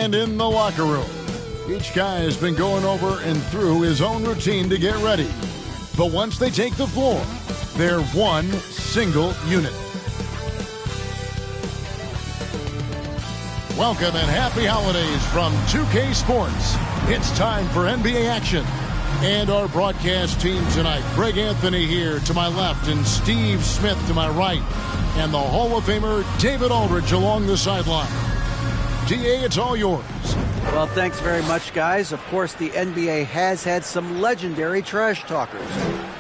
And in the locker room, each guy has been going over and through his own routine to get ready. But once they take the floor, they're one single unit. Welcome and happy holidays from 2K Sports. It's time for NBA action. And our broadcast team tonight, Greg Anthony here to my left and Steve Smith to my right. And the Hall of Famer David Aldridge along the sideline. DA, it's all yours. Well, thanks very much, guys. Of course, the NBA has had some legendary trash talkers.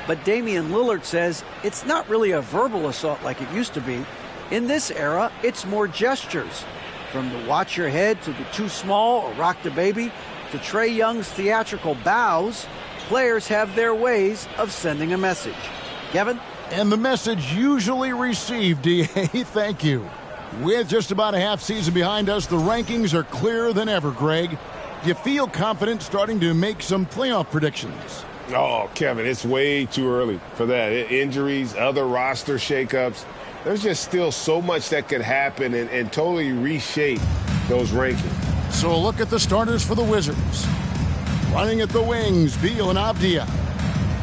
But Damian Lillard says it's not really a verbal assault like it used to be. In this era, it's more gestures. From the watch your head to the too small or rock the baby to Trae Young's theatrical bows, players have their ways of sending a message. Kevin? And the message usually received, DA, thank you. With just about a half season behind us, the rankings are clearer than ever, Greg. Do you feel confident starting to make some playoff predictions? Oh, Kevin, it's way too early for that. Injuries, other roster shakeups. There's just still so much that could happen and totally reshape those rankings. So a look at the starters for the Wizards. Running at the wings, Beal and Avdija.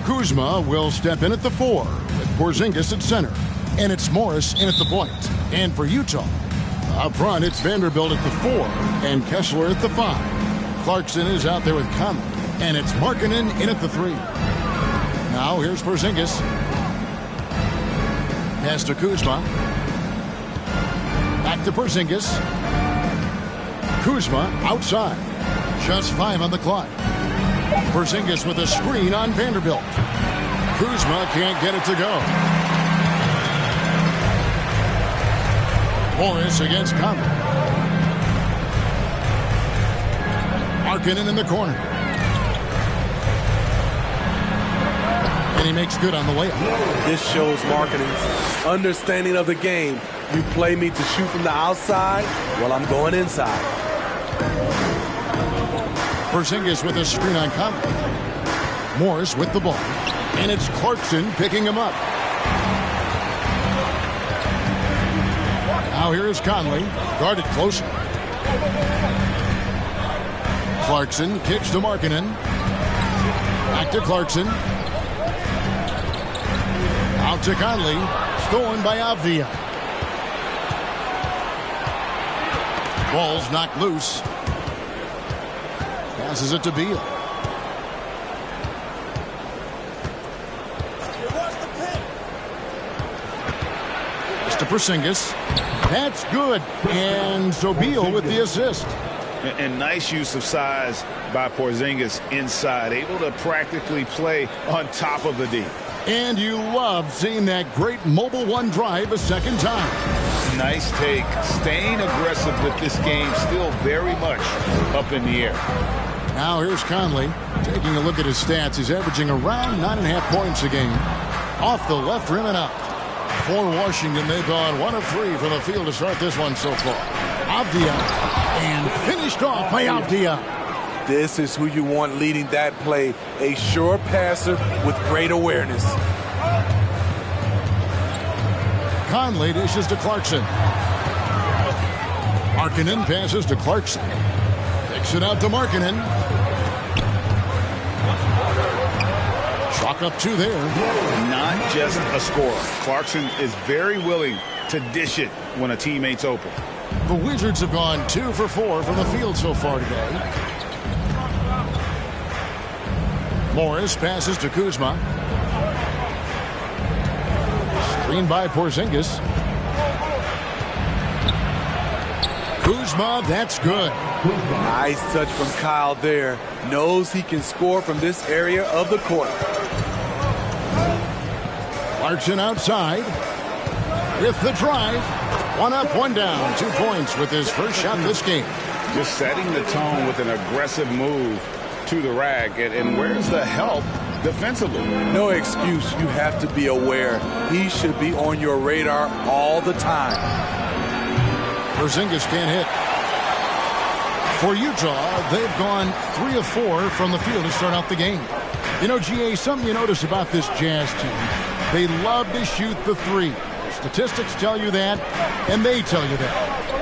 Kuzma will step in at the 4 with Porzingis at center. And it's Morris in at the point. And for Utah, up front it's Vanderbilt at the 4 and Kessler at the 5. Clarkson is out there with Conley. And it's Markkanen in at the 3. Now here's Porzingis. Pass to Kuzma. Back to Porzingis. Kuzma outside. Just 5 on the clock. Porzingis with a screen on Vanderbilt. Kuzma can't get it to go. Morris against Conley. Markkanen in the corner. And he makes good on the layup. This shows Markkanen's understanding of the game. You play me to shoot from the outside, well, I'm going inside. Porzingis with a screen on Conley. Morris with the ball. And it's Clarkson picking him up. Now here is Conley. Guarded closer. Clarkson kicks to Markkanen. Back to Clarkson. Out to Conley. Stolen by Avdija. Ball's knocked loose. Passes it to Beal. It's to Porzingis. That's good. And so Beal with the assist. And nice use of size by Porzingis inside. Able to practically play on top of the D. And you love seeing that great mobile one drive a second time. Nice take. Staying aggressive with this game. Still very much up in the air. Now here's Conley. Taking a look at his stats. He's averaging around 9.5 points a game. Off the left rim and out. For Washington, they've gone 1 of 3 from the field to start this one so far. Avdija. And finished off by Avdija. This is who you want leading that play. A sure passer with great awareness. Conley dishes to Clarkson. Markkanen passes to Clarkson. Kicks it out to Markkanen. Chalk up 2 there. Not just a scorer. Clarkson is very willing to dish it when a teammate's open. The Wizards have gone 2 for 4 from the field so far today. Morris passes to Kuzma. Screen by Porzingis. Kuzma, that's good. Nice touch from Kyle there. Knows he can score from this area of the court. Clarkson outside. With the drive. 1 up, 1 down. 2 points with his first shot this game. Just setting the tone with an aggressive move to the rack. And where's the help defensively? No excuse. You have to be aware. He should be on your radar all the time. Porzingis can't hit. For Utah, they've gone 3 of 4 from the field to start out the game. You know, GA, something you notice about this Jazz team, they love to shoot the 3. statistics tell you that, and they tell you that.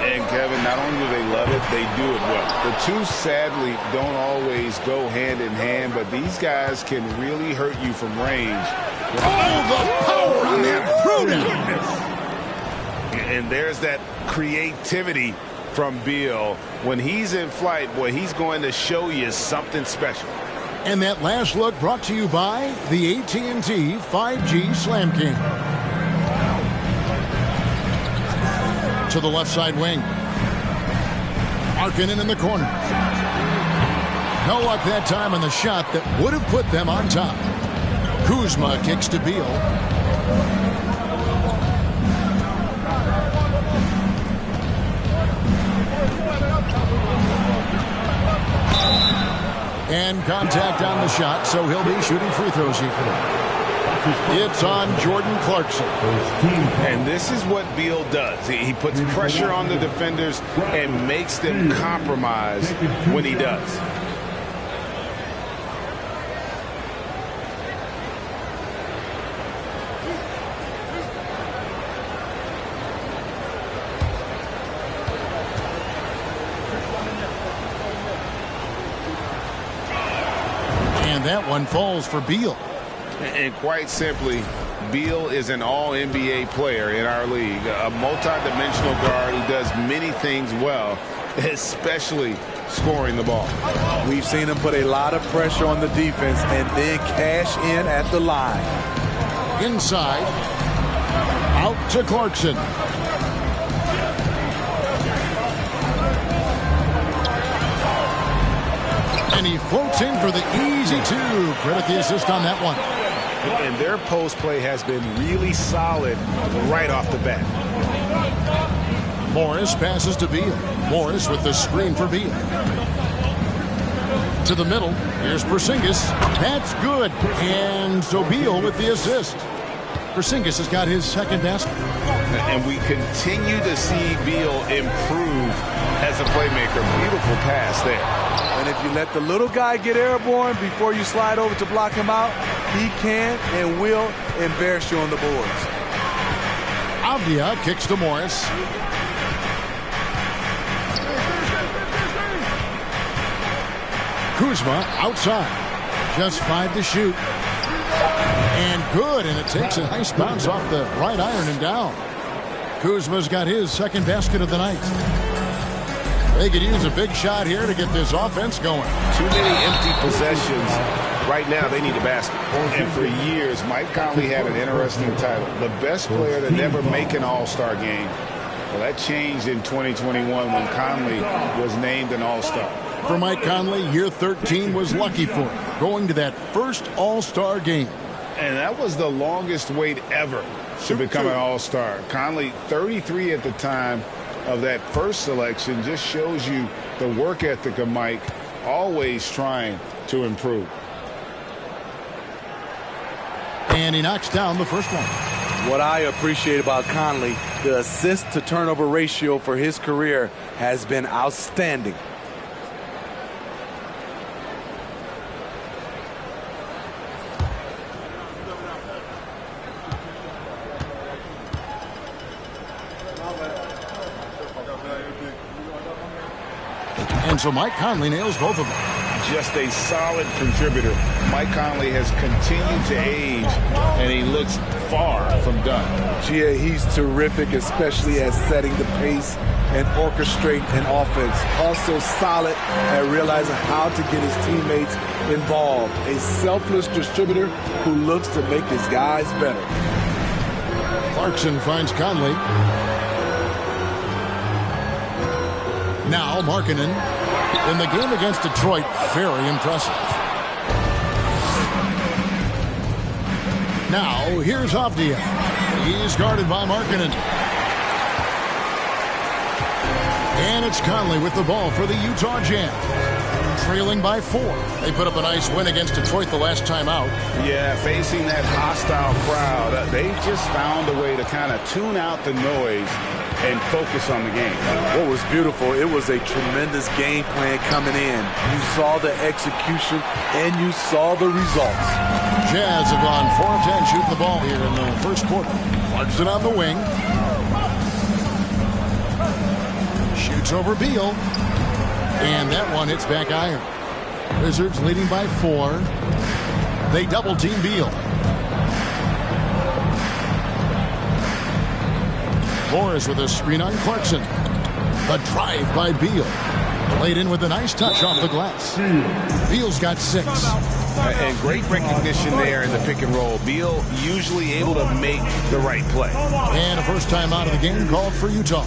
And, Kevin, not only do they love it, they do it well. The two, sadly, don't always go hand in hand, but these guys can really hurt you from range. Oh, the power on that throwdown. And there's that creativity from Beal. When he's in flight, boy, he's going to show you something special. And that last look brought to you by the AT&T 5G Slam King. To the left side wing. Markkanen in the corner. No luck that time on the shot that would have put them on top. Kuzma kicks to Beal. And contact on the shot, so he'll be shooting free throws here. It's on Jordan Clarkson. And this is what Beal does. He puts pressure on the defenders and makes them compromise when he does. And that one falls for Beal. And quite simply, Beal is an all-NBA player in our league, a multi-dimensional guard who does many things well, especially scoring the ball. We've seen him put a lot of pressure on the defense and then cash in at the line. Inside. Out to Clarkson. And he floats in for the easy two. Credit the assist on that one. And their post play has been really solid right off the bat. Morris passes to Beal. Morris with the screen for Beal. To the middle. Here's Porzingis. That's good. And so Beal with the assist. Porzingis has got his second basket. And we continue to see Beal improve as a playmaker. Beautiful pass there. And if you let the little guy get airborne before you slide over to block him out, he can and will embarrass you on the boards. Avdia kicks to Morris. Kuzma outside. Just 5 to shoot. And good, and it takes a nice bounce off the right iron and down. Kuzma's got his second basket of the night. They could use a big shot here to get this offense going. Too many empty possessions. Right now, they need a basket. And for years, Mike Conley had an interesting title. The best player to never make an All-Star game. Well, that changed in 2021 when Conley was named an All-Star. For Mike Conley, year 13 was lucky for him, going to that first All-Star game. And that was the longest wait ever to become an All-Star. Conley, 33 at the time of that first selection, just shows you the work ethic of Mike, always trying to improve. And he knocks down the first one. What I appreciate about Conley, the assist-to-turnover ratio for his career has been outstanding. And so Mike Conley nails both of them. Just a solid contributor. Mike Conley has continued to age, and he looks far from done. Yeah, he's terrific, especially at setting the pace and orchestrate an offense. Also solid at realizing how to get his teammates involved. A selfless distributor who looks to make his guys better. Clarkson finds Conley. Now Markkanen. In the game against Detroit, very impressive. Now, here's Avdia. He's guarded by Markkanen. And it's Conley with the ball for the Utah Jazz. Trailing by 4. They put up a nice win against Detroit the last time out. Yeah, facing that hostile crowd, they've just found a way to kind of tune out the noise and focus on the game. What was beautiful, it was a tremendous game plan coming in. You saw the execution and you saw the results. Jazz have gone 4 of 10 shooting the ball here in the first quarter. Clarkson on the wing. Shoots over Beal. And that one hits back iron. Wizards leading by 4. They double team Beal. Morris with a screen on Clarkson. The drive by Beal. Played in with a nice touch off the glass. Beal's got 6. And great recognition there in the pick and roll. Beal usually able to make the right play. And a first time out of the game called for Utah.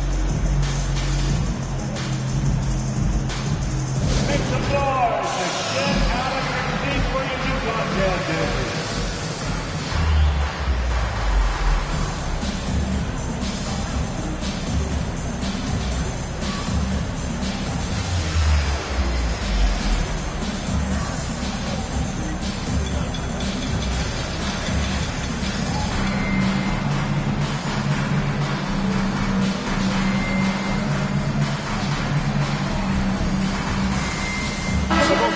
Make some noise to get out of your seat for your Utah Jazz.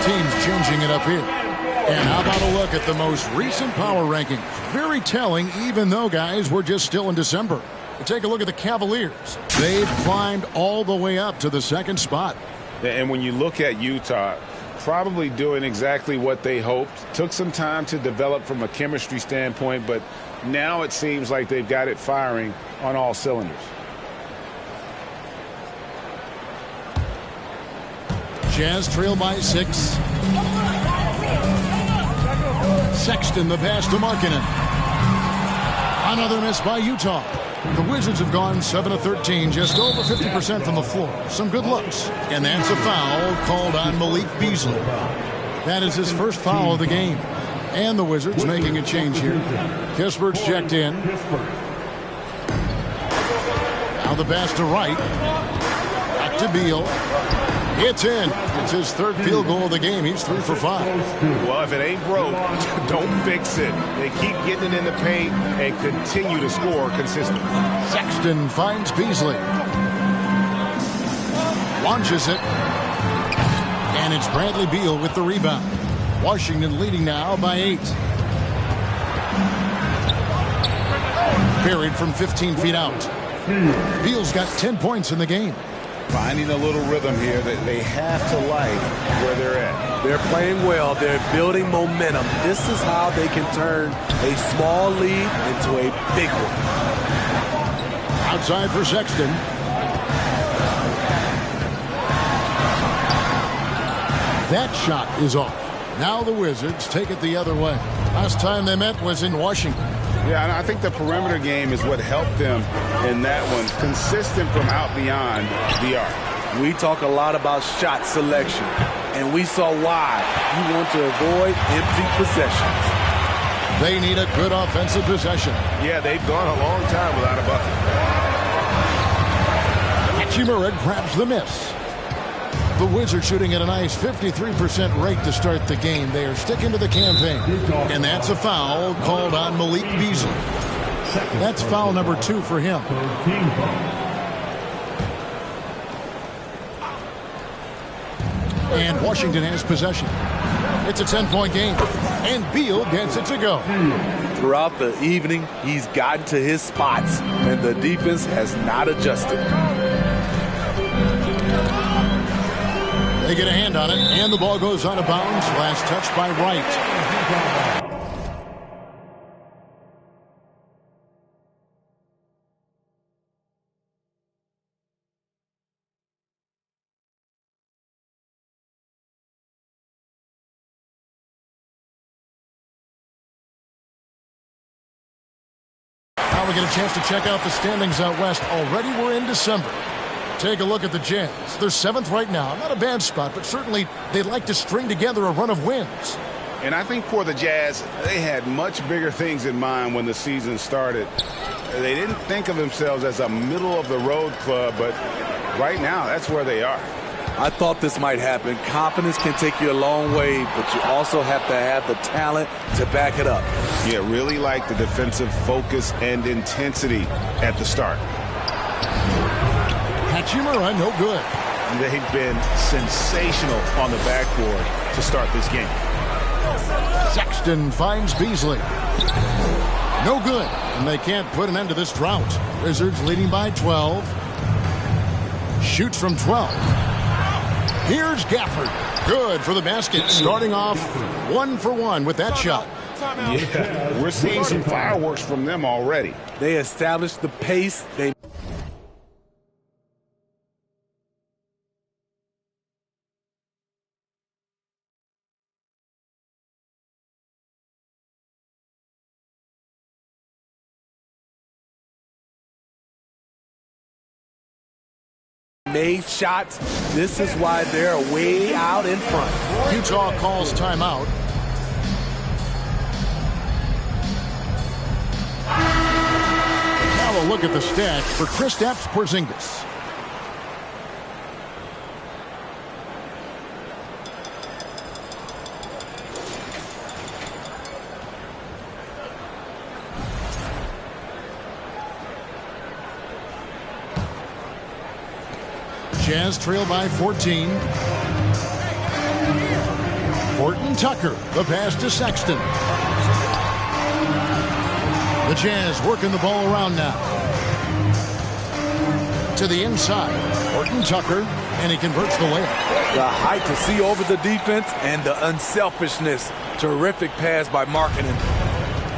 Teams changing it up here. And how about a look at the most recent power rankings? Very telling, even though, guys, we're just still in December. Take a look at the Cavaliers. They've climbed all the way up to the 2nd spot. And when you look at Utah, probably doing exactly what they hoped. Took some time to develop from a chemistry standpoint, but now it seems like they've got it firing on all cylinders. Jazz trail by 6. Sexton the pass to Markkanen. Another miss by Utah. The Wizards have gone 7 of 13, just over 50% from the floor. Some good looks. And that's a foul called on Malik Beasley. That is his first foul of the game. And the Wizards making a change here. Kispert's checked in. Now the pass to Wright. Back to Beal. It's in. It's his 3rd field goal of the game. He's 3 for 5. Well, if it ain't broke, don't fix it. They keep getting it in the paint and continue to score consistently. Sexton finds Beasley. Launches it. And it's Bradley Beal with the rebound. Washington leading now by 8. Buried from 15 feet out. Beal's got 10 points in the game. Finding a little rhythm here that they have to like where they're at. They're playing well. They're building momentum. This is how they can turn a small lead into a big one. Outside for Sexton. That shot is off. Now the Wizards take it the other way. Last time they met was in Washington. Yeah, and I think the perimeter game is what helped them in that one. Consistent from out beyond the arc. We talk a lot about shot selection, and we saw why. You want to avoid empty possessions. They need a good offensive possession. Yeah, they've gone a long time without a bucket. Hachimura grabs the miss. The Wizards shooting at a nice 53% rate to start the game. They are sticking to the campaign. And that's a foul called on Malik Beasley. That's foul number 2 for him. And Washington has possession. It's a 10-point game. And Beal gets it to go. Throughout the evening, he's gotten to his spots, and the defense has not adjusted. They get a hand on it, and the ball goes out of bounds. Last touch by Wright. Now we get a chance to check out the standings out west. Already we're in December. Take a look at the Jazz. They're 7th right now. Not a bad spot, but certainly they'd like to string together a run of wins. And I think for the Jazz, they had much bigger things in mind when the season started. They didn't think of themselves as a middle-of-the-road club, but right now, that's where they are. I thought this might happen. Confidence can take you a long way, but you also have to have the talent to back it up. Yeah, really like the defensive focus and intensity at the start. Hachimura, no good. They've been sensational on the backboard to start this game. Sexton finds Beasley. No good, and they can't put an end to this drought. Wizards leading by 12. Shoots from 12. Here's Gafford. Good for the basket. Starting off 1 for 1 with that shot. Yeah, we're seeing some fireworks from them already. They established the pace. They made shots. This is why they're way out in front. Utah calls timeout. Now a look at the stats for Kristaps Porzingis. Jazz trail by 14. Horton Tucker, the pass to Sexton. The Jazz working the ball around now. To the inside, Horton Tucker, and he converts the layup. The height to see over the defense and the unselfishness. Terrific pass by Markkanen.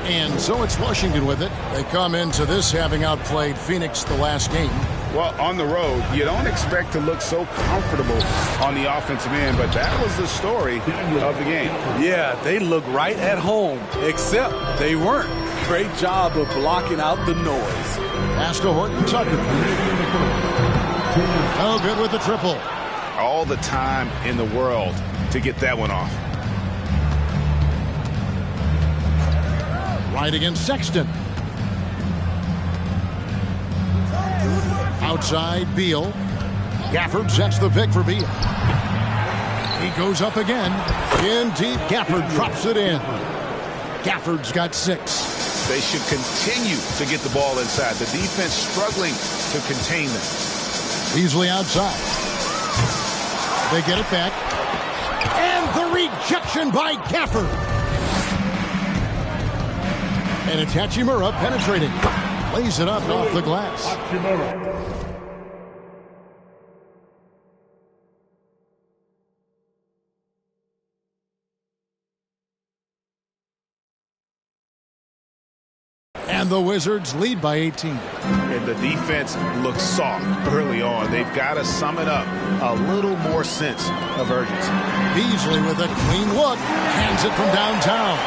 And so it's Washington with it. They come into this having outplayed Phoenix the last game. Well, on the road, you don't expect to look so comfortable on the offensive end, but that was the story of the game. Yeah, they look right at home, except they weren't. Great job of blocking out the noise. Pass to Horton Tucker. Oh, good with the triple. All the time in the world to get that one off. Right against Sexton. Outside, Beal. Gafford sets the pick for Beal. He goes up again. In deep, Gafford drops it in. Gafford's got 6. They should continue to get the ball inside. The defense struggling to contain them. Beasley outside. They get it back. And the rejection by Gafford. And it's Hachimura penetrating. Lays it up off the glass. And the Wizards lead by 18. And the defense looks soft early on. They've got to sum it up. A little more sense of urgency. Beasley with a clean look. Hands it from downtown.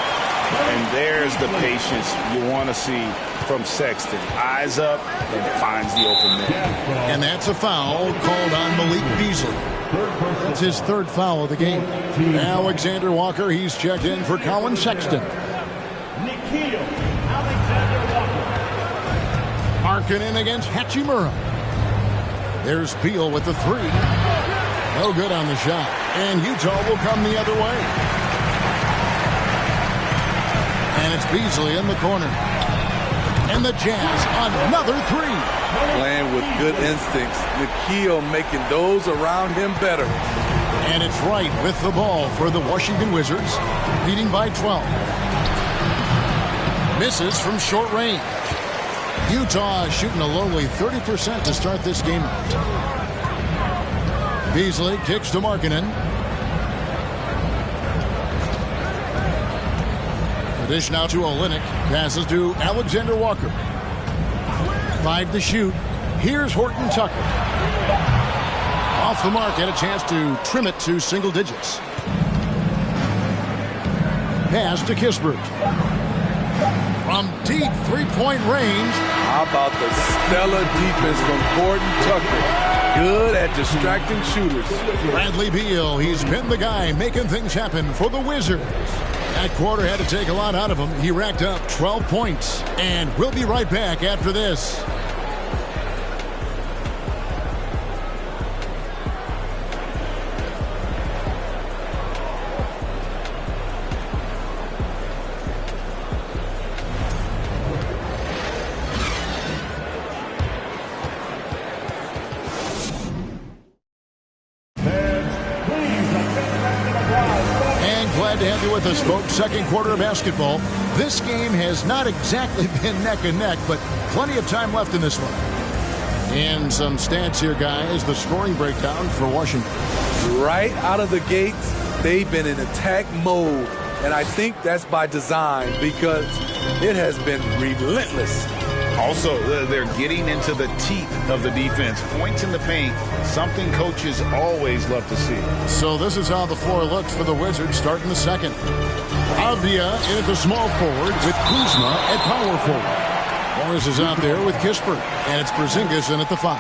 And there's the patience you want to see from Sexton. Eyes up and finds the open man. And that's a foul called on Malik Beasley. That's his 3rd foul of the game. Alexander Walker, he's checked in for Colin Sexton. Nickeil Alexander Walker. Markkanen against Hachimura. There's Beal with the 3. No good on the shot. And Utah will come the other way. And it's Beasley in the corner. And the Jazz, another 3. Playing with good instincts. Nickeil making those around him better. And it's Wright with the ball for the Washington Wizards, leading by 12. Misses from short range. Utah shooting a lowly 30% to start this game out. Beasley kicks to Markkanen. The dish now to Olynyk. Passes to Alexander Walker. 5 to shoot. Here's Horton Tucker. Off the mark, had a chance to trim it to single digits. Pass to Kispert. From deep three-point range. How about the stellar defense from Horton Tucker? Good at distracting shooters. Bradley Beal, he's been the guy making things happen for the Wizards. That quarter had to take a lot out of him. He racked up 12 points. And we'll be right back after this. Glad to have you with us, folks. Second quarter of basketball. This game has not exactly been neck and neck, but plenty of time left in this one. And some stats here, guys. The scoring breakdown for Washington. Right out of the gates, they've been in attack mode. And I think that's by design because it has been relentless. Also, they're getting into the teeth of the defense. Points in the paint, something coaches always love to see. So this is how the floor looks for the Wizards starting the second. Avdia in at the small forward with Kuzma at power forward. Morris is out there with Kispert, and it's Porzingis in at the 5.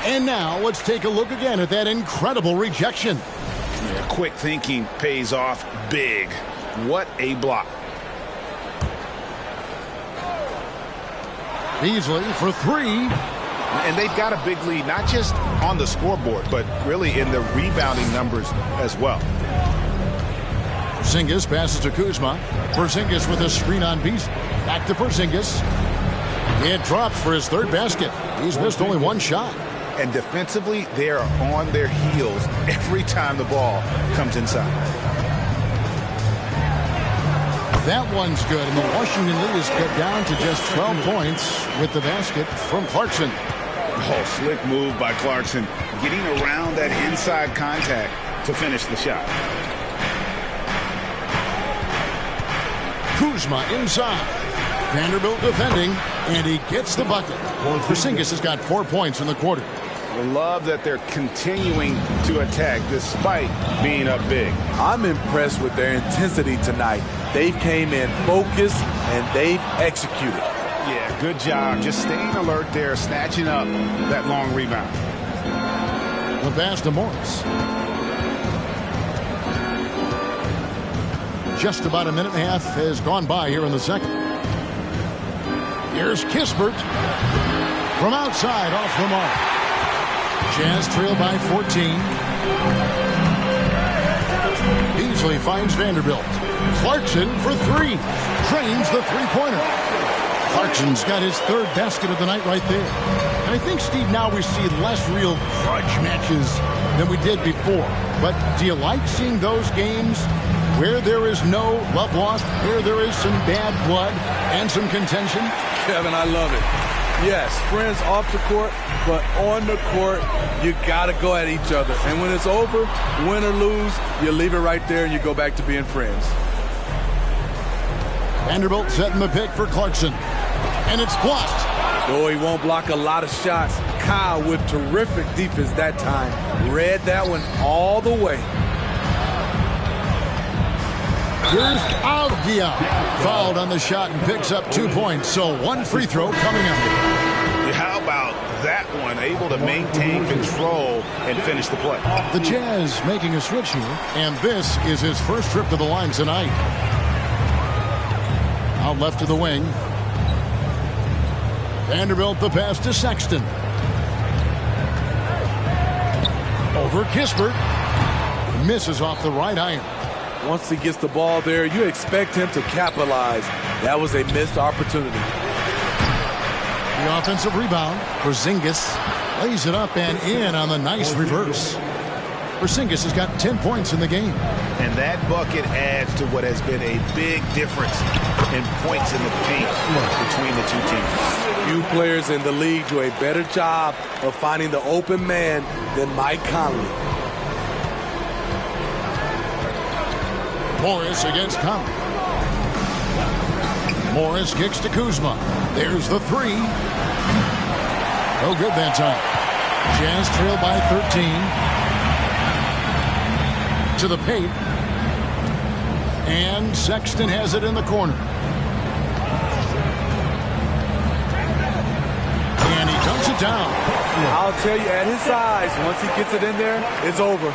And now let's take a look again at that incredible rejection. Yeah, quick thinking pays off big. What a block. Beasley for 3. And they've got a big lead, not just on the scoreboard, but really in the rebounding numbers as well. Porzingis passes to Kuzma. Porzingis with a screen on Beasley. Back to Porzingis. It drops for his third basket. He's missed only one shot. And defensively, they are on their heels every time the ball comes inside. That one's good, and the Washington lead is cut down to just 12 points with the basket from Clarkson. Oh, slick move by Clarkson, getting around that inside contact to finish the shot. Kuzma inside. Vanderbilt defending, and he gets the bucket. Porzingis has got 4 points in the quarter. I love that they're continuing to attack despite being up big. I'm impressed with their intensity tonight. They've came in focused and they've executed. Yeah, good job. Just staying alert there, snatching up that long rebound. The pass to Morris. Just about a minute and a half has gone by here in the second. Here's Kispert from outside off the mark. Jazz trail by 14. Beasley finds Vanderbilt. Clarkson for 3. Drains the three-pointer. Clarkson's got his third basket of the night right there. And I think, Steve, now we see less real grudge matches than we did before. But do you like seeing those games where there is no love lost, where there is some bad blood and some contention? Kevin, I love it. Yes, friends off the court, but on the court, you got to go at each other. And when it's over, win or lose, you leave it right there and you go back to being friends. Vanderbilt setting the pick for Clarkson. And it's blocked. Though he won't block a lot of shots, Kyle with terrific defense that time. Read that one all the way. Here's Avdia. Fouled on the shot and picks up 2 points. So one free throw coming up. How about that one? Able to maintain control and finish the play. The Jazz making a switch here. And this is his first trip to the line tonight. Out left to the wing. Vanderbilt the pass to Sexton. Over Kispert. Misses off the right iron. Once he gets the ball there, you expect him to capitalize. That was a missed opportunity. The offensive rebound. Porzingis lays it up and in on the nice reverse. Porzingis has got 10 points in the game. And that bucket adds to what has been a big difference in points in the paint between the two teams. Few players in the league do a better job of finding the open man than Mike Conley. Morris against Conley. Morris kicks to Kuzma. There's the 3. No good that time. Jazz trail by 13. To the paint. And Sexton has it in the corner. And he dunks it down. I'll tell you, at his size, once he gets it in there, it's over.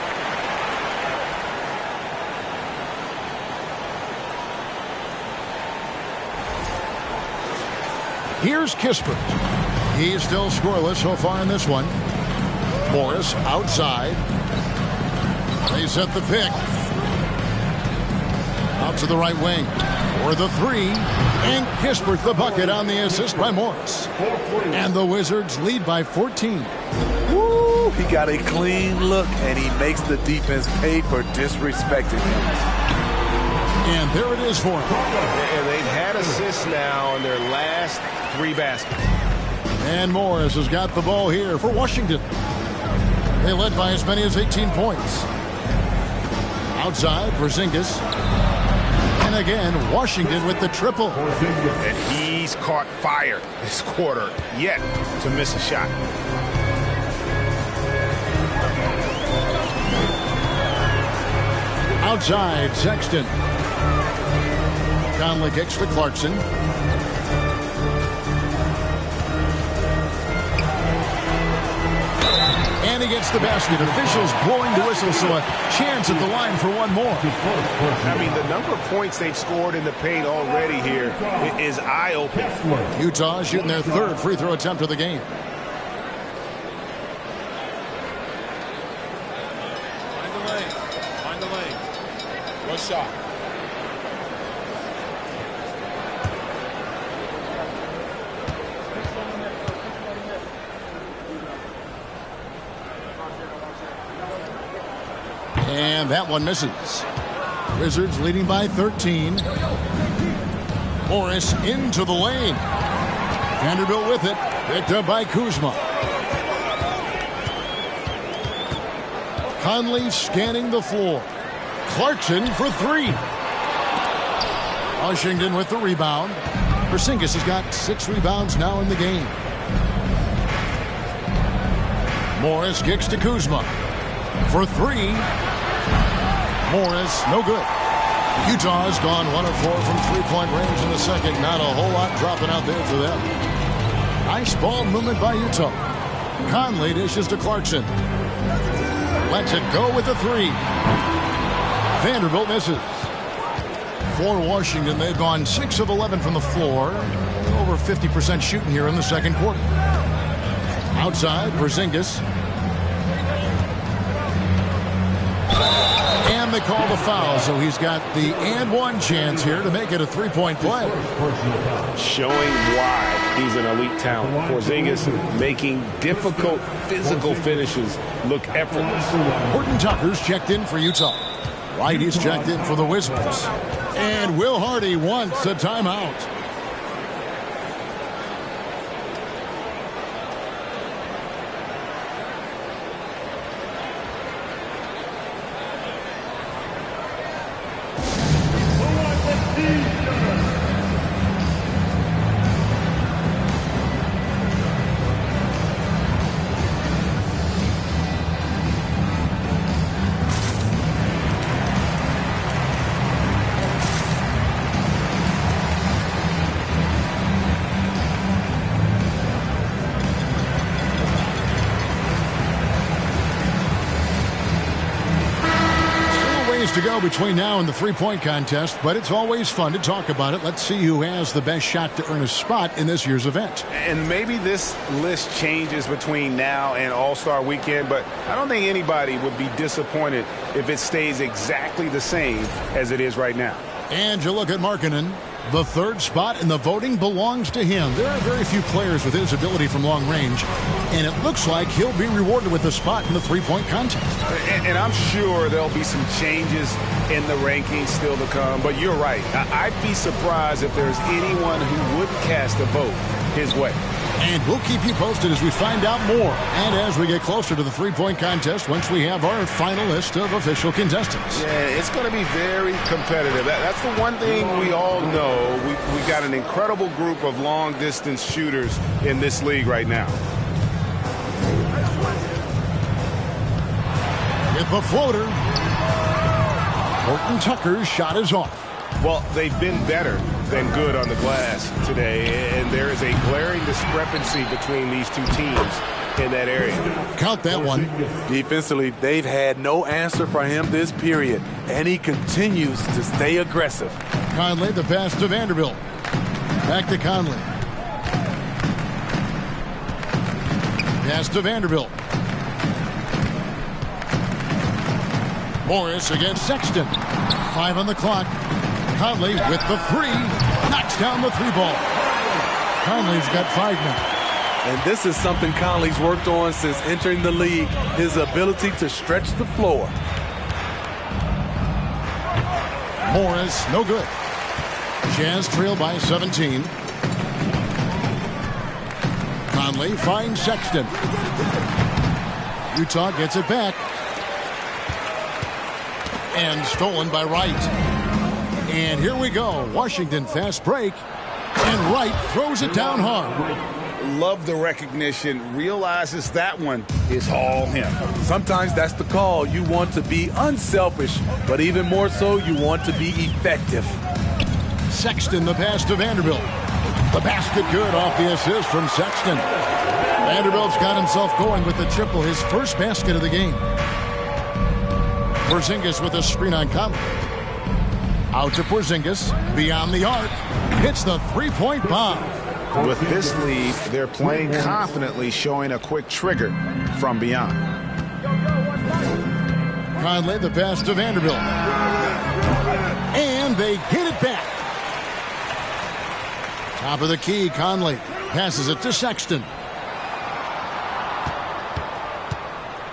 Here's Kispert. He's still scoreless so far in this one. Morris outside. They set the pick. Out to the right wing. For the 3. And Kispert the bucket on the assist by Morris. And the Wizards lead by 14. Woo! He got a clean look, and he makes the defense pay for disrespecting him. And there it is for him. And they've had assists now on their last 3 baskets. And Morris has got the ball here for Washington. They led by as many as 18 points. Outside, Porzingis. And again, Washington with the triple. And he's caught fire this quarter, yet to miss a shot. Outside, Sexton. Conley kicks to Clarkson. And he gets the basket. Officials blowing the whistle, so a chance at the line for one more. I mean, the number of points they've scored in the paint already here is eye-opening. Utah shooting their 3rd free throw attempt of the game. Find the lane. One shot. And that one misses. Wizards leading by 13. Morris into the lane. Vanderbilt with it. Picked up by Kuzma. Conley scanning the floor. Clarkson for 3. Washington with the rebound. Porzingis has got 6 rebounds now in the game. Morris kicks to Kuzma. For 3. Morris, no good. Utah's gone 1 of 4 from 3-point range in the second. Not a whole lot dropping out there for them. Nice ball movement by Utah. Conley dishes to Clarkson. Lets it go with the 3. Vanderbilt misses. For Washington, they've gone 6 of 11 from the floor. Over 50% shooting here in the second quarter. Outside, Porzingis. And they call the foul, so he's got the and one chance here to make it a 3-point play. Showing why he's an elite talent. Porzingis making difficult physical finishes look effortless. Horton Tucker's checked in for Utah. Whitey's checked in for the Wizards. And Will Hardy wants a timeout. To go between now and the 3-point contest, but it's always fun to talk about it. Let's see who has the best shot to earn a spot in this year's event. And maybe this list changes between now and All-Star Weekend, but I don't think anybody would be disappointed if it stays exactly the same as it is right now. And you look at Markkanen. The 3rd spot in the voting belongs to him. There are very few players with his ability from long range, and it looks like he'll be rewarded with a spot in the 3-point contest. And I'm sure there'll be some changes in the rankings still to come, but you're right. I'd be surprised if there's anyone who wouldn't cast a vote his way. And we'll keep you posted as we find out more and as we get closer to the 3-point contest once we have our final list of official contestants. Yeah, it's going to be very competitive. That's the one thing we all know. We've got an incredible group of long-distance shooters in this league right now. With the floater, Horton Tucker's shot is off. Well, they've been better than good on the glass today, and there is a glaring discrepancy between these two teams in that area. Count that one. Defensively, they've had no answer for him this period, and he continues to stay aggressive. Conley, the pass to Vanderbilt. Back to Conley. Pass to Vanderbilt. Morris against Sexton. 5 on the clock. Conley with the 3. Knocks down the 3-ball. Conley's got 5 now. And this is something Conley's worked on since entering the league, his ability to stretch the floor. Morris, no good. Jazz trail by 17. Conley finds Sexton. Utah gets it back. And stolen by Wright. And here we go. Washington fast break. And Wright throws it down hard. Love the recognition. Realizes that one is all him. Sometimes that's the call. You want to be unselfish, but even more so, you want to be effective. Sexton, the pass to Vanderbilt. The basket good off the assist from Sexton. Vanderbilt's got himself going with the triple, his first basket of the game. Porzingis with a screen on Conley. Out to Porzingis, beyond the arc, hits the three-point bomb. With this lead, they're playing confidently, showing a quick trigger from beyond. Conley, the pass to Vanderbilt. And they get it back. Top of the key, Conley passes it to Sexton.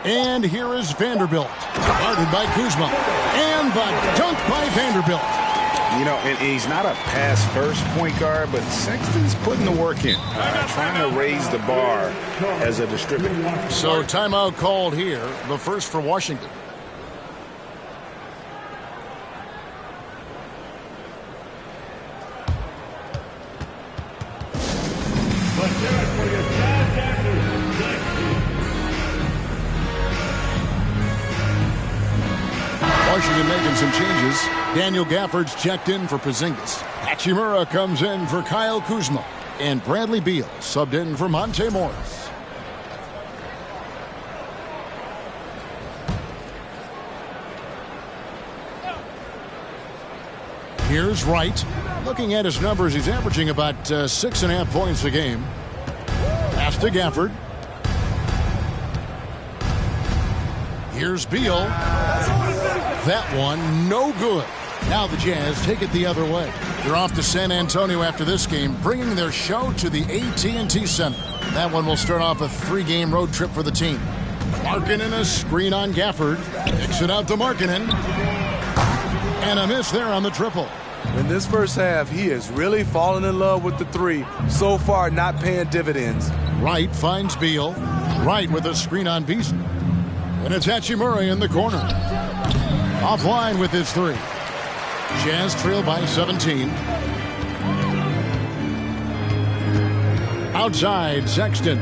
And here is Vanderbilt, guarded by Kuzma. And the dunk by Vanderbilt. You know, and he's not a pass-first point guard, but Sexton's putting the work in, trying to raise the bar as a distributor. So timeout called here, the first for Washington. Washington making some changes. Daniel Gafford's checked in for Porzingis. Hachimura comes in for Kyle Kuzma. And Bradley Beal subbed in for Monte Morris. Here's Wright. Looking at his numbers, he's averaging about 6.5 points a game. Pass to Gafford. Here's Beal. That one, no good. Now the Jazz take it the other way. They're off to San Antonio after this game, bringing their show to the AT&T Center. That one will start off a 3-game road trip for the team. Markkanen, a screen on Gafford. Kicks it out to Markkanen. And a miss there on the triple. In this first half, he is really falling in love with the three. So far, not paying dividends. Wright finds Beal. Wright with a screen on Beasley. And it's Hachimura in the corner. Offline with his three. Jazz trail by 17. Outside, Sexton.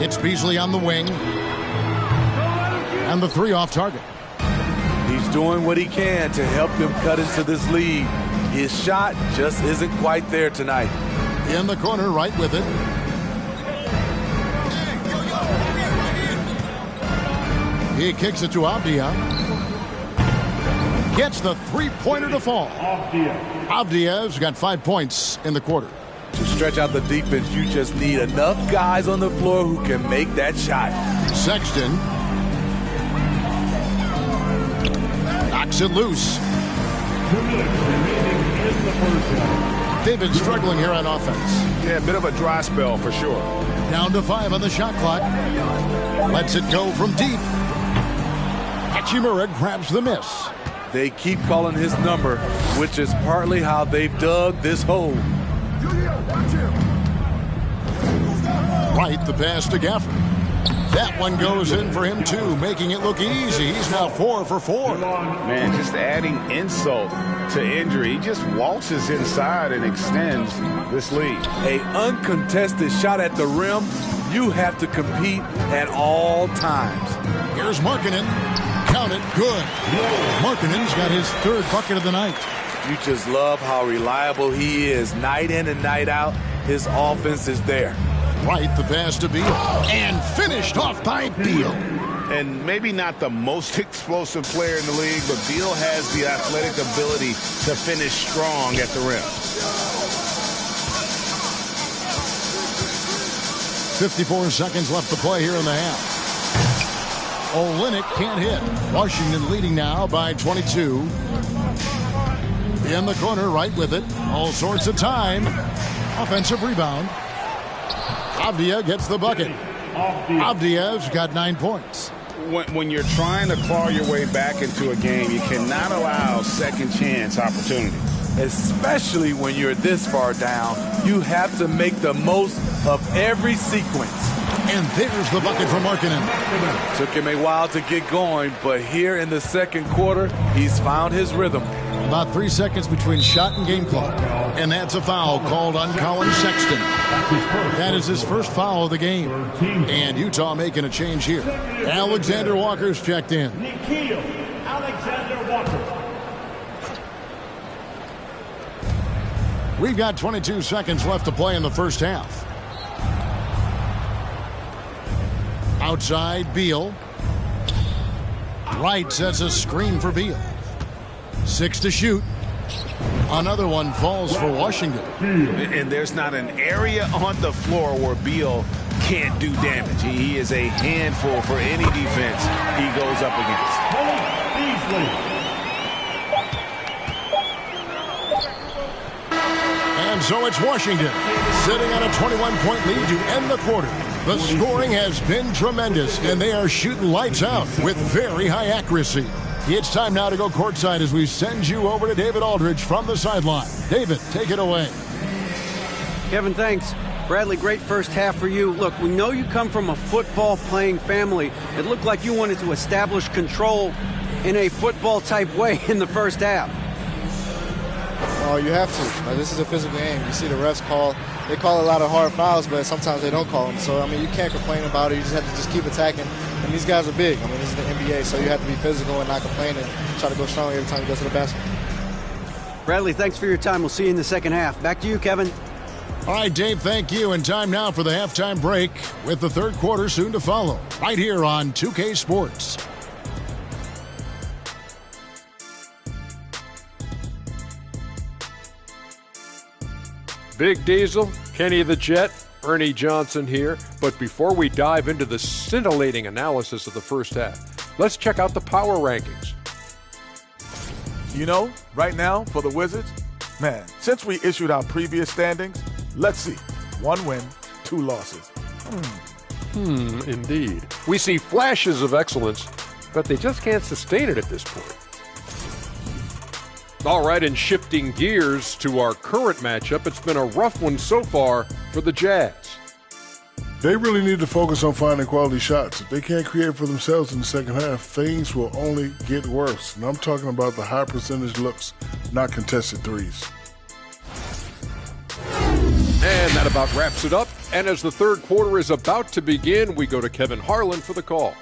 It's Beasley on the wing. And the three off target. He's doing what he can to help them cut into this lead. His shot just isn't quite there tonight. In the corner, Wright with it. He kicks it to Avdia. Gets the three-pointer to fall. Avdia's got 5 points in the quarter. To stretch out the defense, you just need enough guys on the floor who can make that shot. Sexton knocks it loose. They've been struggling here on offense. Yeah, a bit of a dry spell for sure. Down to 5 on the shot clock. Lets it go from deep. Hachimura grabs the miss. They keep calling his number, which is partly how they've dug this hole. Wright, the pass to Gafford. That one goes in for him, too, making it look easy. He's now 4 for 4. Man, just adding insult to injury. He just waltzes inside and extends this lead. A uncontested shot at the rim, you have to compete at all times. Here's Markkanen. Count it. Good. Markkanen's got his 3rd bucket of the night. You just love how reliable he is. Night in and night out, his offense is there. Wright, the pass to Beal. And finished off by Beal. And maybe not the most explosive player in the league, but Beal has the athletic ability to finish strong at the rim. 54 seconds left to play here in the half. Olynyk can't hit. Washington leading now by 22. In the corner, Wright with it. All sorts of time. Offensive rebound. Avdia gets the bucket. Avdia's got 9 points. when you're trying to claw your way back into a game, you cannot allow second chance opportunities. Especially when you're this far down, you have to make the most of every sequence. And there's the bucket for Markkanen. Took him a while to get going, but here in the second quarter, he's found his rhythm. About 3 seconds between shot and game clock. And that's a foul called on Colin Sexton. That is his first foul of the game. And Utah making a change here. Alexander Walker's checked in. Nickeil Alexander Walker. We've got 22 seconds left to play in the first half. Outside, Beal. Wright sets a screen for Beal. 6 to shoot. Another one falls for Washington. And there's not an area on the floor where Beal can't do damage. He is a handful for any defense he goes up against. Beasley. And so it's Washington sitting on a 21-point lead to end the quarter. The scoring has been tremendous, and they are shooting lights out with very high accuracy. It's time now to go courtside as we send you over to David Aldridge from the sideline. David, take it away. Kevin, thanks. Bradley, great first half for you. Look, we know you come from a football-playing family. It looked like you wanted to establish control in a football-type way in the first half. Oh, you have to. This is a physical game. You see the refs they call a lot of hard fouls, but sometimes they don't call them. So, I mean, you can't complain about it. You just have to just keep attacking. And these guys are big. I mean, this is the NBA, so you have to be physical and not complain and try to go strong every time you go to the basket. Bradley, thanks for your time. We'll see you in the second half. Back to you, Kevin. All right, Dave, thank you. And time now for the halftime break with the third quarter soon to follow right here on 2K Sports. Big Diesel, Kenny the Jet, Ernie Johnson here. But before we dive into the scintillating analysis of the first half, let's check out the power rankings. You know, right now for the Wizards, man, since we issued our previous standings, let's see. 1 win, 2 losses. Indeed. We see flashes of excellence, but they just can't sustain it at this point. All right, and shifting gears to our current matchup, it's been a rough one so far for the Jazz. They really need to focus on finding quality shots. If they can't create for themselves in the second half, things will only get worse. And I'm talking about the high percentage looks, not contested threes. And that about wraps it up. And as the third quarter is about to begin, we go to Kevin Harlan for the call.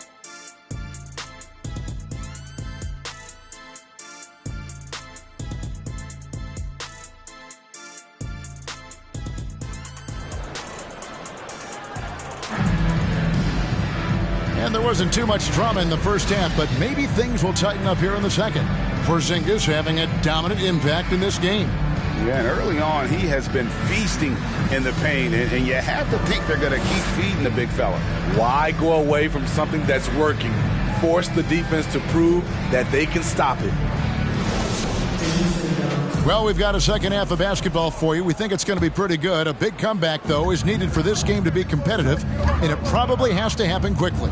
And there wasn't too much drama in the first half, but maybe things will tighten up here in the second. Porzingis having a dominant impact in this game. Yeah, and early on, he has been feasting in the paint, and you have to think they're going to keep feeding the big fella. Why go away from something that's working? Force the defense to prove that they can stop it. Well, we've got a second half of basketball for you. We think it's going to be pretty good. A big comeback, though, is needed for this game to be competitive, and it probably has to happen quickly.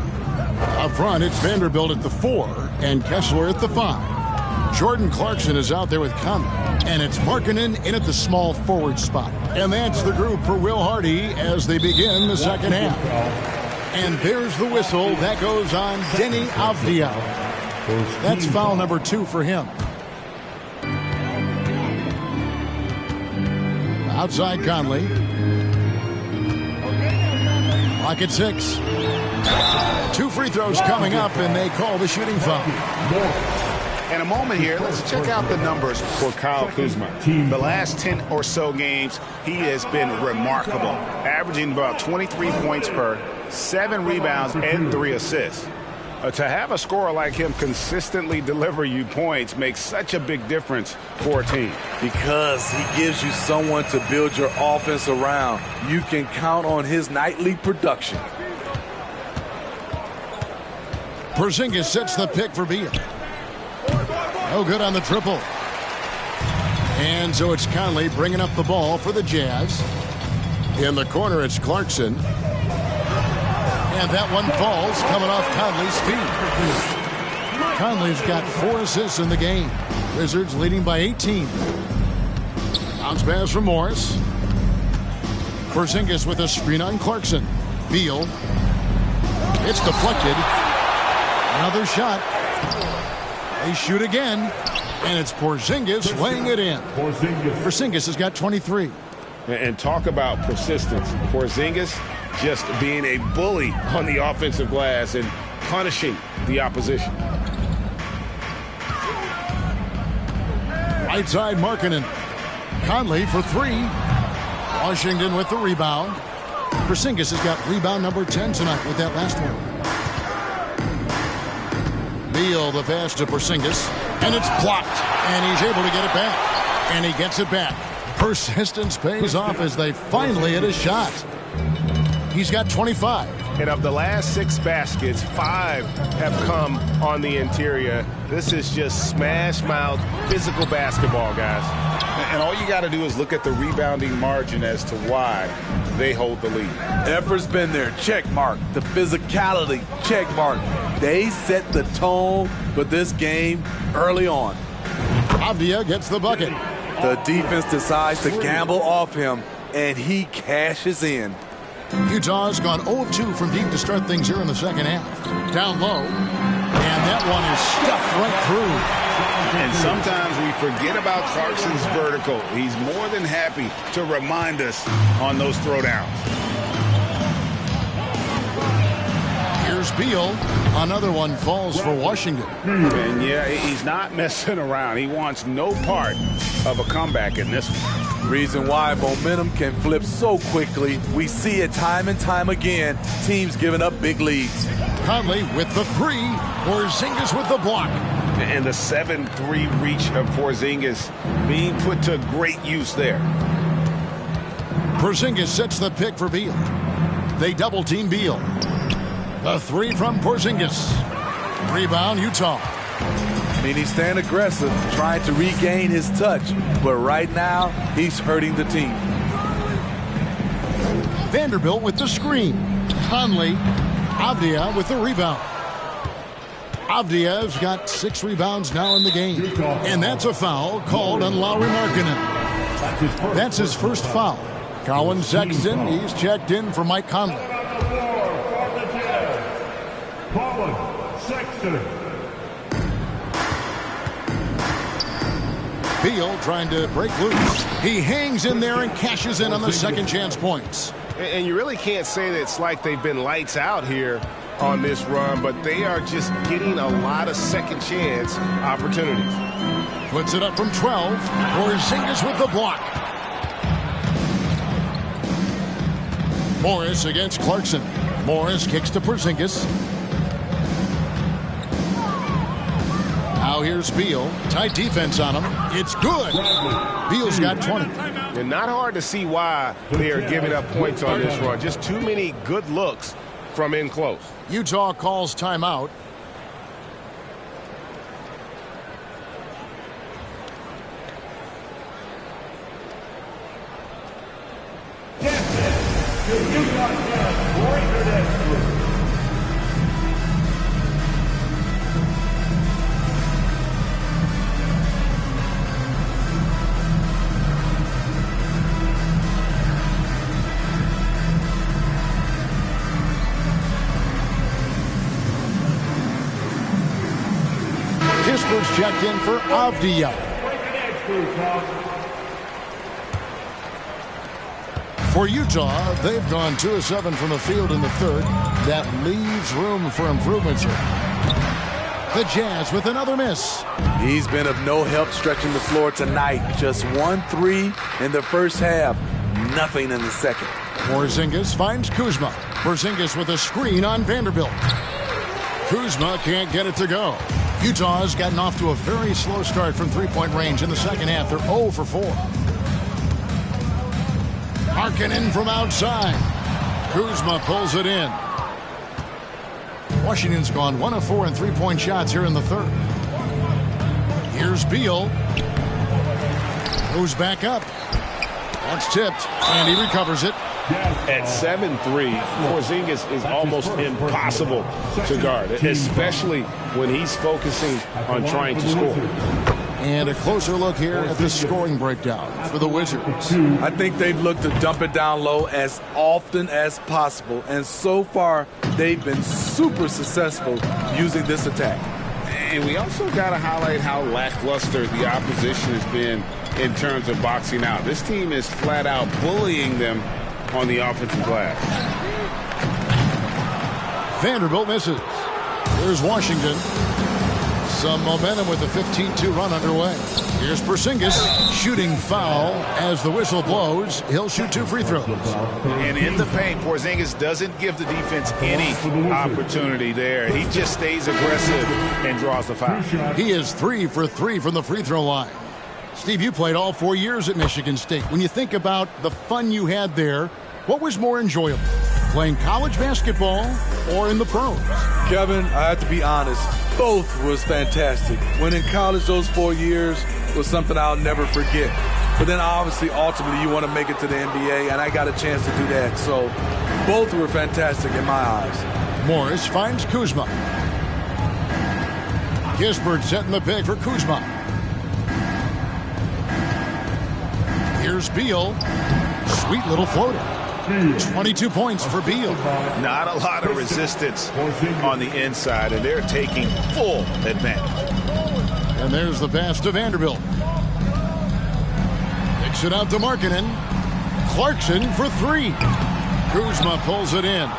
Up front, it's Vanderbilt at the 4 and Kessler at the 5. Jordan Clarkson is out there with Conley, and it's Markkanen in at the small forward spot. And that's the group for Will Hardy as they begin the second half. And there's the whistle. That goes on Deni Avdija. That's foul number 2 for him. Outside Conley. Clock at 6. 2 free throws coming up, and they call the shooting foul. In a moment here, let's check out the numbers for Kyle Kuzma. The last 10 or so games, he has been remarkable, averaging about 23 points per, 7 rebounds, and 3 assists. To have a scorer like him consistently deliver you points makes such a big difference for a team. Because he gives you someone to build your offense around. You can count on his nightly production. Porzingis sets the pick for Beal. No good on the triple. And so it's Conley bringing up the ball for the Jazz. In the corner, it's Clarkson. And that one falls coming off Conley's feet. Conley's got 4 assists in the game. Wizards leading by 18. Bounce pass from Morris. Porzingis with a screen on Clarkson. Beal. It's deflected. Another shot. They shoot again. And it's Porzingis laying it in. Porzingis has got 23. And talk about persistence. Porzingis just being a bully on the offensive glass and punishing the opposition. Right side, Markkanen. Conley for 3. Washington with the rebound. Porzingis has got rebound number 10 tonight with that last one. Beal the pass to Porzingis. And it's blocked. And he's able to get it back. And he gets it back. Persistence pays off as they finally hit a shot. He's got 25. And of the last 6 baskets, 5 have come on the interior. This is just smash mouth physical basketball, guys. And all you got to do is look at the rebounding margin as to why they hold the lead. Effort's been there, check mark. The physicality, check mark. They set the tone for this game early on. Avdia gets the bucket. The defense decides to gamble off him, and he cashes in. Utah's gone 0 of 2 from deep to start things here in the second half. Down low, and that one is stuffed right through. And sometimes we forget about Clarkson's vertical. He's more than happy to remind us on those throwdowns. Here's Beal. Another one falls for Washington. And yeah, he's not messing around. He wants no part of a comeback in this one. Reason why momentum can flip so quickly. We see it time and time again. Teams giving up big leads. Conley with the 3. Porzingis with the block. And the 7-3 reach of Porzingis being put to great use there. Porzingis sets the pick for Beal. They double team Beal. The 3 from Porzingis. Rebound, Utah. I mean, he's staying aggressive, trying to regain his touch. But right now, he's hurting the team. Vanderbilt with the screen. Conley. Avdia with the rebound. Avdia's got 6 rebounds now in the game. And that's a foul called on Lauri Markkanen. That's his first foul. Colin Sexton, he's checked in for Mike Conley. Colin Sexton. Beal trying to break loose. He hangs in there and cashes in on the second chance points. And you really can't say that it's like they've been lights out here on this run, but they are just getting a lot of second chance opportunities. Puts it up from 12. Porzingis with the block. Morris against Clarkson. Morris kicks to Porzingis. Now here's Beal. Tight defense on him. It's good. Beal's got 20. And not hard to see why they are giving up points on this run. Just too many good looks from in close. Utah calls timeout. Kisper's checked in for Avdia. For Utah, they've gone 2 of 7 from the field in the third. That leaves room for improvements here. The Jazz with another miss. He's been of no help stretching the floor tonight. Just 1 3 in the first half. Nothing in the second. Porzingis finds Kuzma. Porzingis with a screen on Vanderbilt. Kuzma can't get it to go. Utah's gotten off to a very slow start from three-point range in the second half. They're 0 for 4. Markkanen from outside. Kuzma pulls it in. Washington's gone 1 of 4 in three-point shots here in the third. Here's Beal. Goes back up. That's tipped, and he recovers it. At 7'3", Porzingis is almost impossible to guard, especially when he's focusing on trying to score. And a closer look here at the scoring breakdown for the Wizards. I think they've looked to dump it down low as often as possible, and so far they've been super successful using this attack. And we also got to highlight how lackluster the opposition has been in terms of boxing out. This team is flat out bullying them on the offensive glass. Vanderbilt misses. Here's Washington. Some momentum with the 15-2 run underway. Here's Porzingis shooting foul as the whistle blows. He'll shoot 2 free throws. And in the paint, Porzingis doesn't give the defense any opportunity there. He just stays aggressive and draws the foul. He is 3 for 3 from the free throw line. Steve, you played all 4 years at Michigan State. When you think about the fun you had there, what was more enjoyable, playing college basketball or in the pros? Kevin, I have to be honest, both was fantastic. When in college, those 4 years was something I'll never forget. But then obviously, ultimately, you want to make it to the NBA, and I got a chance to do that. So both were fantastic in my eyes. Morris finds Kuzma. Kispert setting the pick for Kuzma. Here's Beal. Sweet little floater. 22 points for Beal. Not a lot of resistance on the inside, and they're taking full advantage. And there's the pass to Vanderbilt. Kicks it out to Markkanen. Clarkson for 3. Kuzma pulls it in.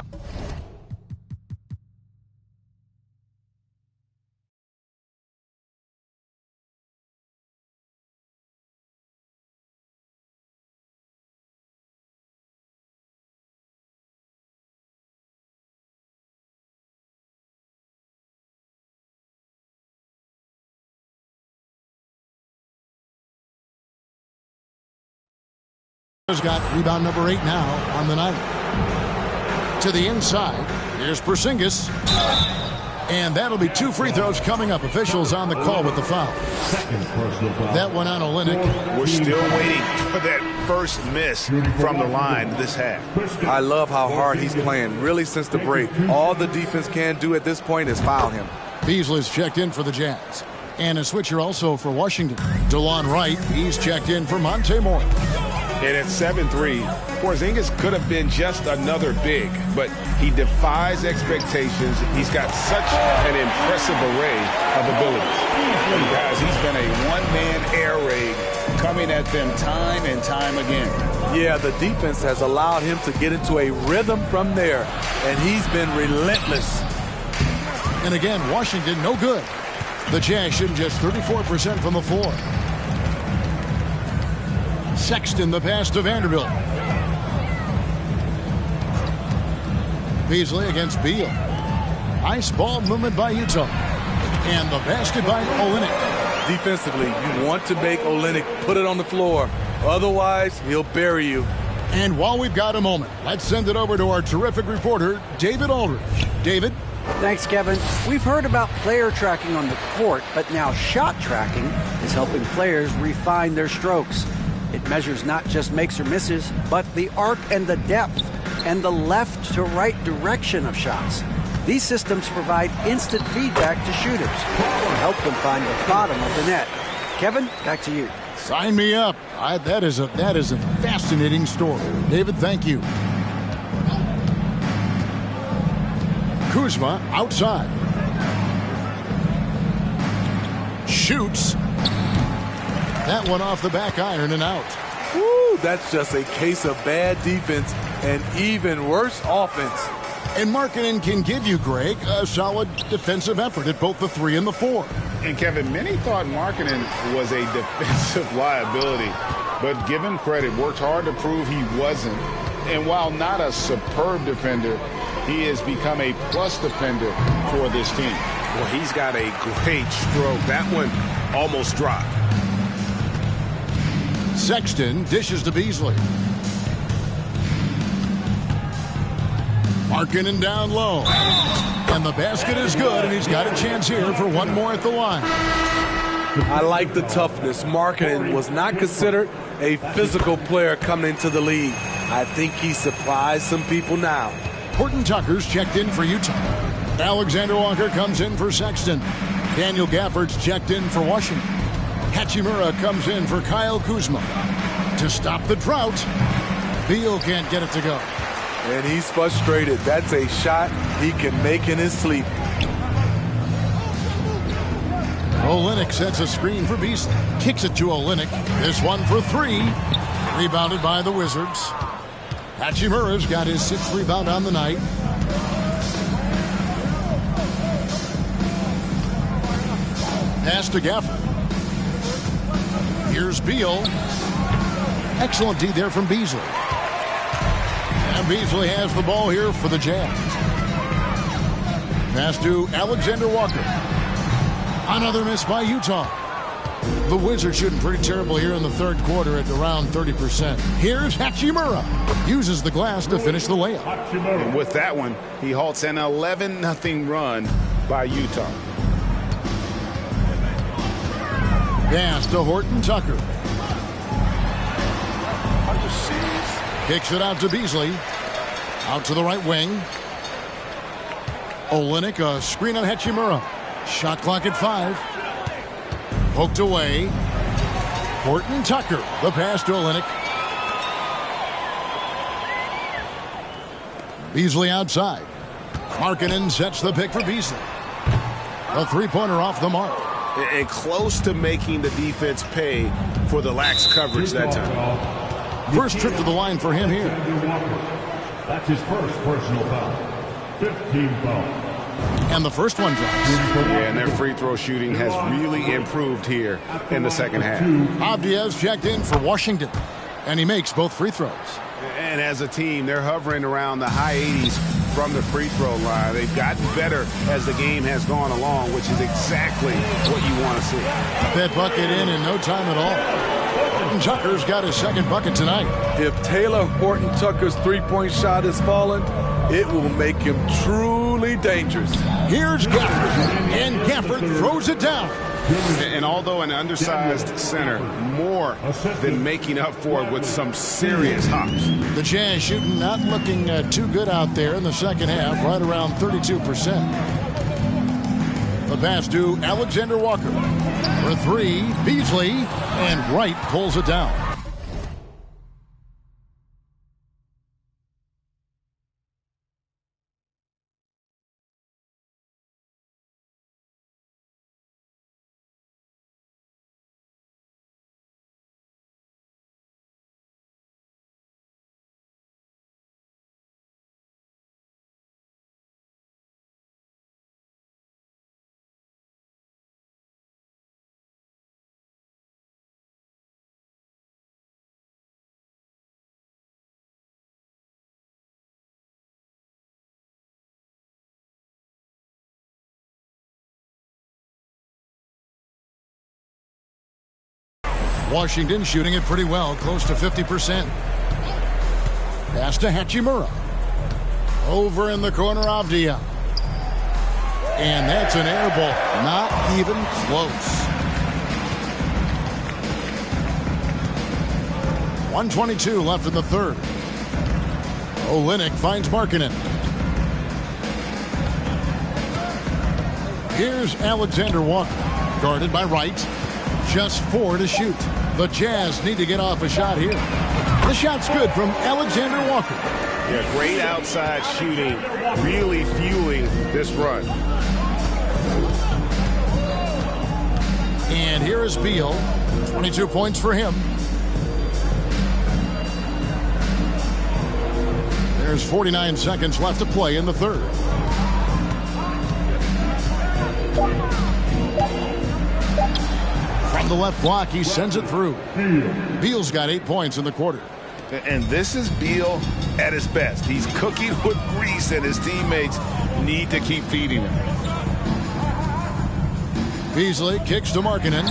Has got rebound number 8 now on the night. To the inside, here's Porzingis. And that'll be 2 free throws coming up. Officials on the call with the foul. That one on Olynyk. We're still waiting for that first miss from the line this half. I love how hard he's playing, really, since the break. All the defense can do at this point is foul him. Beasley's checked in for the Jazz. And a switcher also for Washington. DeLon Wright, he's checked in for Monte Morris. And at 7'3", Porzingis could have been just another big, but he defies expectations. He's got such an impressive array of abilities. And guys, he's been a one-man air raid coming at them time and time again. Yeah, the defense has allowed him to get into a rhythm from there, and he's been relentless. And again, Washington, no good. The Jazz shooting just 34% from the floor. Sexton, the pass to Vanderbilt. Beasley against Beal. Nice ball movement by Utah. And the basket by Olynyk. Defensively, you want to make Olynyk put it on the floor. Otherwise, he'll bury you. And while we've got a moment, let's send it over to our terrific reporter, David Aldridge. David? Thanks, Kevin. We've heard about player tracking on the court, but now shot tracking is helping players refine their strokes. It measures not just makes or misses, but the arc and the depth and the left to right direction of shots. These systems provide instant feedback to shooters and help them find the bottom of the net. Kevin, back to you. Sign me up. That is a fascinating story. David, thank you. Kuzma outside. Shoots. That one off the back iron and out. Woo, that's just a case of bad defense and even worse offense. And Markkanen can give you, Greg, a solid defensive effort at both the 3 and the 4. And Kevin, many thought Markkanen was a defensive liability, but give him credit, worked hard to prove he wasn't. And while not a superb defender, he has become a plus defender for this team. Well, he's got a great stroke. That one almost dropped. Sexton dishes to Beasley. Markkanen down low. And the basket is good, and he's got a chance here for one more at the line. I like the toughness. Markkanen was not considered a physical player coming into the league. I think he surprised some people now. Horton Tucker's checked in for Utah. Alexander Walker comes in for Sexton. Daniel Gafford's checked in for Washington. Hachimura comes in for Kyle Kuzma. To stop the drought, Beal can't get it to go. And he's frustrated. That's a shot he can make in his sleep. Olynyk sets a screen for Beasley. Kicks it to Olynyk. This one for three. Rebounded by the Wizards. Hachimura's got his 6th rebound on the night. Pass to Gafford. Here's Beal. Excellent D there from Beasley. And Beasley has the ball here for the Jazz. Pass to Alexander Walker. Another miss by Utah. The Wizards shooting pretty terrible here in the third quarter at around 30%. Here's Hachimura. Uses the glass to finish the layup. And with that one, he halts an 11-0 run by Utah. Pass to Horton Tucker. Kicks it out to Beasley. Out to the right wing. Olynyk, a screen on Hachimura. Shot clock at 5. Poked away. Horton Tucker. The pass to Olynyk. Beasley outside. Markkanen sets the pick for Beasley. A three-pointer off the mark. And close to making the defense pay for the lax coverage that time. First trip to the line for him here. That's his first personal foul. 15 foul. And the first one drops. Yeah, and their free throw shooting has really improved here in the second half. Avdia's checked in for Washington, and he makes both free throws. And as a team, they're hovering around the high 80s from the free throw line. They've gotten better as the game has gone along, which is exactly what you want to see. That bucket in no time at all. Horton Tucker's got his second bucket tonight. If Taylor Horton Tucker's three-point shot is falling, it will make him truly dangerous. Here's Gafford, and Gafford throws it down. And although an undersized center, more than making up for it with some serious hops. The Jazz shooting not looking too good out there in the second half, right around 32%. The pass to Alexander Walker. For three, Beasley, and Wright pulls it down. Washington shooting it pretty well, close to 50%. Pass to Hachimura. Over in the corner, Avdia. And that's an air ball. Not even close. 1:22 left in the third. Olynyk finds Markkanen. Here's Alexander Walker. Guarded by Wright. Just 4 to shoot. The Jazz need to get off a shot here. The shot's good from Alexander Walker. Yeah, great outside shooting, really fueling this run. And here is Beal. 22 points for him. There's 49 seconds left to play in the third. From the left block, he sends it through. Beal's got 8 points in the quarter. And this is Beal at his best. He's cooking with grease, and his teammates need to keep feeding him. Beasley kicks to Markkanen.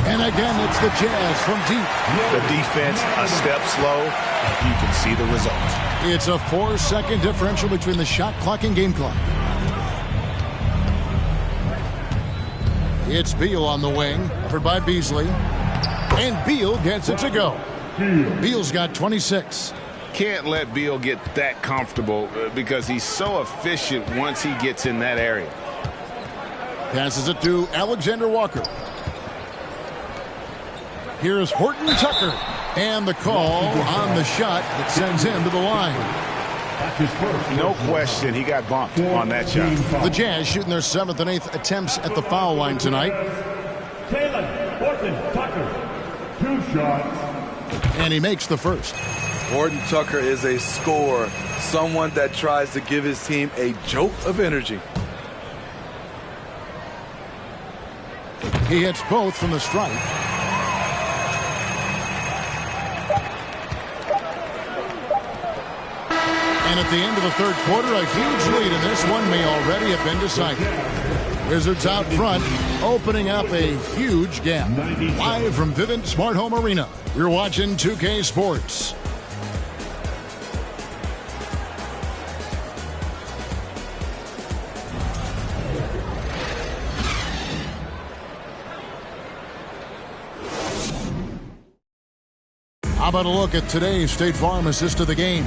And again, it's the Jazz from deep. The defense a step slow, and you can see the result. It's a 4-second differential between the shot clock and game clock. It's Beal on the wing, covered by Beasley. And Beal gets it to go. Beal's got 26. Can't let Beal get that comfortable because he's so efficient once he gets in that area. Passes it to Alexander Walker. Here's Horton Tucker. And the call on the shot that sends him to the line. No question, he got bumped on that shot. The Jazz shooting their 7th and 8th attempts at the foul line tonight. Taylor Horton Tucker, 2 shots. And he makes the first. Horton Tucker is a scorer, someone that tries to give his team a jolt of energy. He hits both from the stripe. And at the end of the third quarter, a huge lead in this one may already have been decided. Wizards out front, opening up a huge gap. Live from Vivint Smart Home Arena, you're watching 2K Sports. How about a look at today's State Farm assist of the game?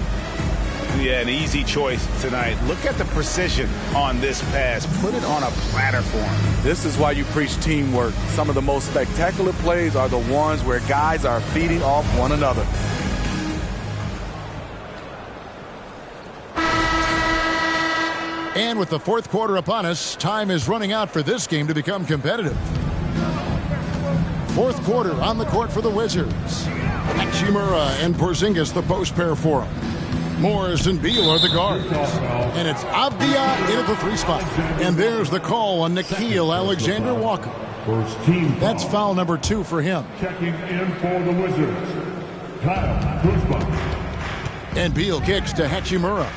Yeah, an easy choice tonight. Look at the precision on this pass. Put it on a platter for him. This is why you preach teamwork. Some of the most spectacular plays are the ones where guys are feeding off one another. And with the fourth quarter upon us, time is running out for this game to become competitive. Fourth quarter on the court for the Wizards. Hachimura and Porzingis the post pair for him. Morris and Beal are the guards. And it's Avdia in at the 3 spot. And there's the call on Nickeil Alexander Walker. That's foul number 2 for him. Checking in for the Wizards, Kyle Kuzma. And Beal kicks to Hachimura.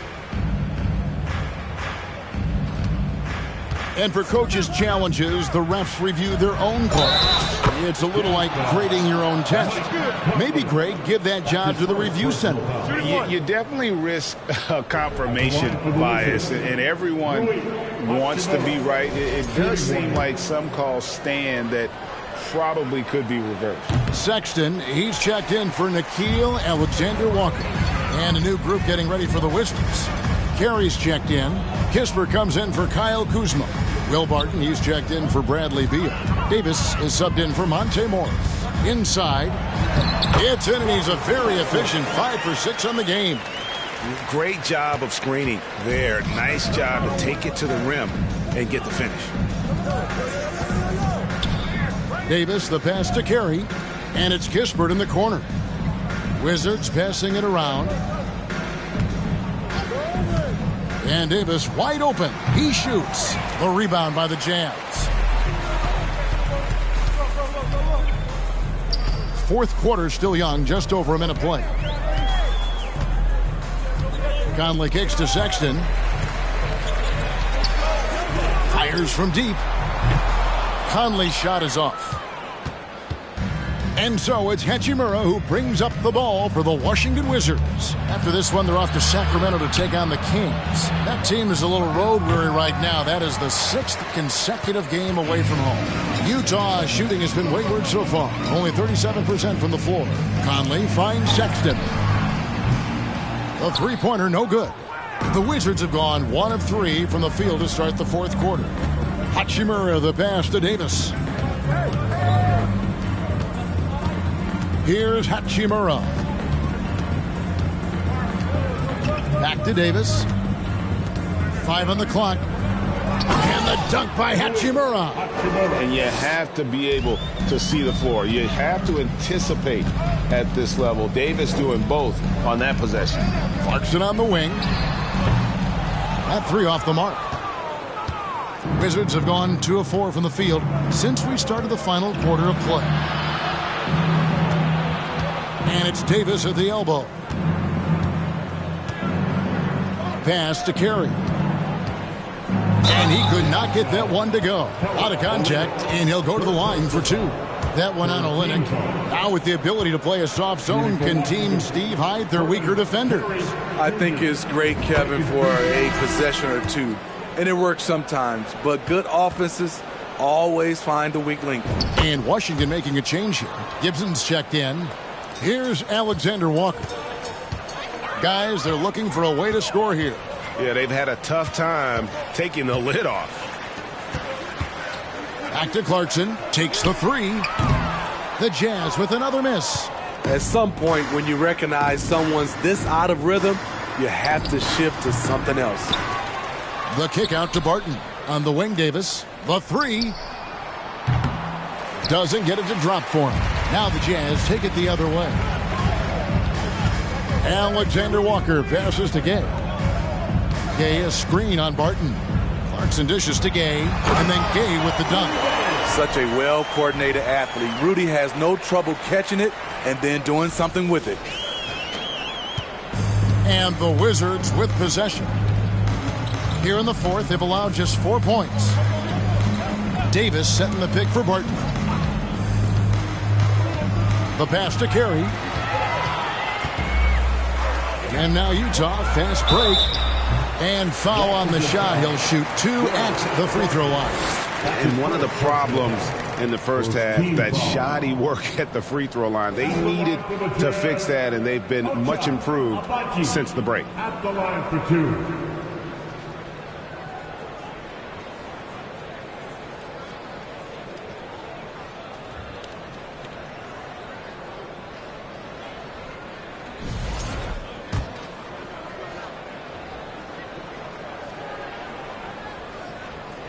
And for coaches' challenges, the refs review their own calls. It's a little like grading your own test. Maybe, Greg, give that job to the review center. You definitely risk a confirmation bias, and everyone wants to be right. It does seem like some calls stand that probably could be reversed. Sexton, he's checked in for Nickeil Alexander Walker. And a new group getting ready for the Wizards. Carey's checked in. Kispert comes in for Kyle Kuzma. Will Barton, he's checked in for Bradley Beal. Davis is subbed in for Monte Morris. Inside, it's in, and he's a very efficient 5 for 6 on the game. Great job of screening there. Nice job to take it to the rim and get the finish. Davis, the pass to Carey, and it's Kispert in the corner. Wizards passing it around. And Davis wide open. He shoots. The rebound by the Jazz. Fourth quarter still young, just over a minute play. Conley kicks to Sexton. Fires from deep. Conley's shot is off. And so it's Hachimura who brings up the ball for the Washington Wizards. After this one, they're off to Sacramento to take on the Kings. That team is a little road weary right now. That is the 6th consecutive game away from home. Utah shooting has been wayward so far. Only 37% from the floor. Conley finds Sexton. The three-pointer no good. The Wizards have gone 1 of 3 from the field to start the fourth quarter. Hachimura the pass to Davis. Here's Hachimura. Back to Davis. 5 on the clock. And the dunk by Hachimura. And you have to be able to see the floor. You have to anticipate at this level. Davis doing both on that possession. Clarkson on the wing. That 3 off the mark. Wizards have gone 2 of 4 from the field since we started the final quarter of play. And it's Davis at the elbow. Pass to Carey. And he could not get that one to go. Out of contact, and he'll go to the line for 2. That one on Olynyk. Now with the ability to play a soft zone, can Team Steve hide their weaker defenders? I think it's great, Kevin, for a possession or 2. And it works sometimes, but good offenses always find the weak link. And Washington making a change here. Gibson's checked in. Here's Alexander Walker. Guys, they're looking for a way to score here. Yeah, they've had a tough time taking the lid off. Back to Clarkson. Takes the three. The Jazz with another miss. At some point, when you recognize someone's this out of rhythm, you have to shift to something else. The kick out to Barton. On the wing, Davis. The three. Doesn't get it to drop for him. Now the Jazz take it the other way. Alexander Walker passes to Gay. Gay a screen on Barton. Clarkson dishes to Gay, and then Gay with the dunk. Such a well-coordinated athlete. Rudy has no trouble catching it and then doing something with it. And the Wizards with possession. Here in the fourth, they've allowed just 4 points. Davis setting the pick for Barton. The pass to Carey. And now Utah, fast break. And foul on the shot. He'll shoot 2 at the free throw line. And one of the problems in the first half, that shoddy work at the free throw line. They needed to fix that, and they've been much improved since the break. At the line for 2.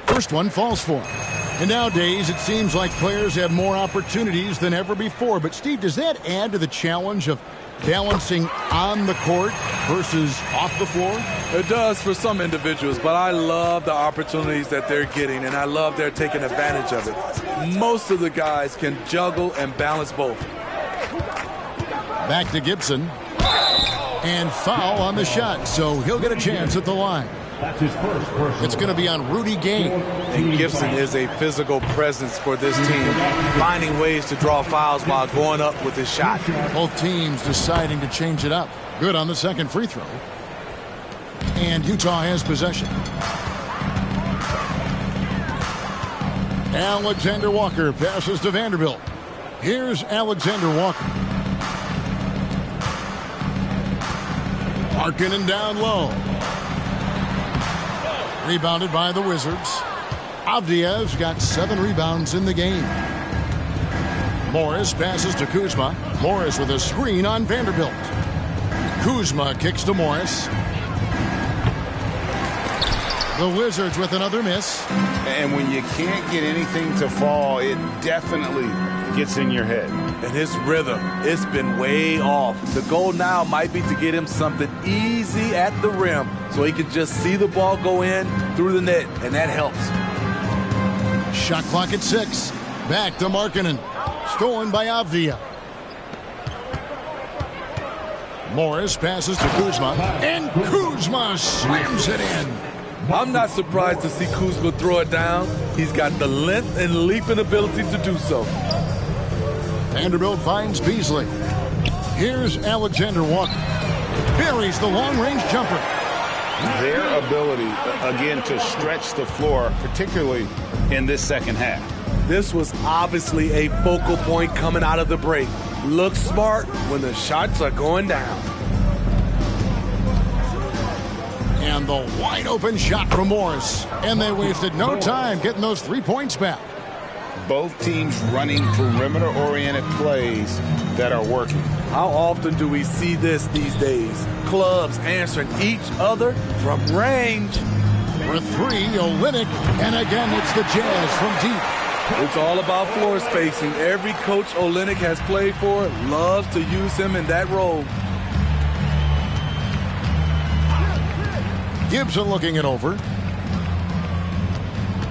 First one falls for him. And nowadays, it seems like players have more opportunities than ever before. But, Steve, does that add to the challenge of balancing on the court versus off the floor? It does for some individuals, but I love the opportunities that they're getting, and I love they're taking advantage of it. Most of the guys can juggle and balance both. Back to Gibson. And foul on the shot, so he'll get a chance at the line. That's his first personal. It's going to be on Rudy Gay. And Gibson is a physical presence for this team, finding ways to draw fouls while going up with his shot. Both teams deciding to change it up. Good on the second free throw. And Utah has possession. Alexander Walker passes to Vanderbilt. Here's Alexander Walker. Markkanen down low. Rebounded by the Wizards. Avdiev's got 7 rebounds in the game. Morris passes to Kuzma. Morris with a screen on Vanderbilt. Kuzma kicks to Morris. The Wizards with another miss. And when you can't get anything to fall, it definitely gets in your head. And his rhythm, it's been way off. The goal now might be to get him something easy at the rim so he can just see the ball go in through the net, and that helps. Shot clock at 6. Back to Markkanen. Stolen by Avdia. Morris passes to Kuzma, and Kuzma slams it in. I'm not surprised to see Kuzma throw it down. He's got the length and leaping ability to do so. Vanderbilt finds Beasley. Here's Alexander Walker. Buries the long-range jumper. Their ability, again, to stretch the floor, particularly in this second half. This was obviously a focal point coming out of the break. Look smart when the shots are going down. And the wide-open shot from Morris. And they wasted no time getting those 3 points back. Both teams running perimeter-oriented plays that are working. How often do we see this these days? Clubs answering each other from range. For 3, Olynyk. And again, it's the Jazz from deep. It's all about floor spacing. Every coach Olynyk has played for loves to use him in that role. Gibson looking it over.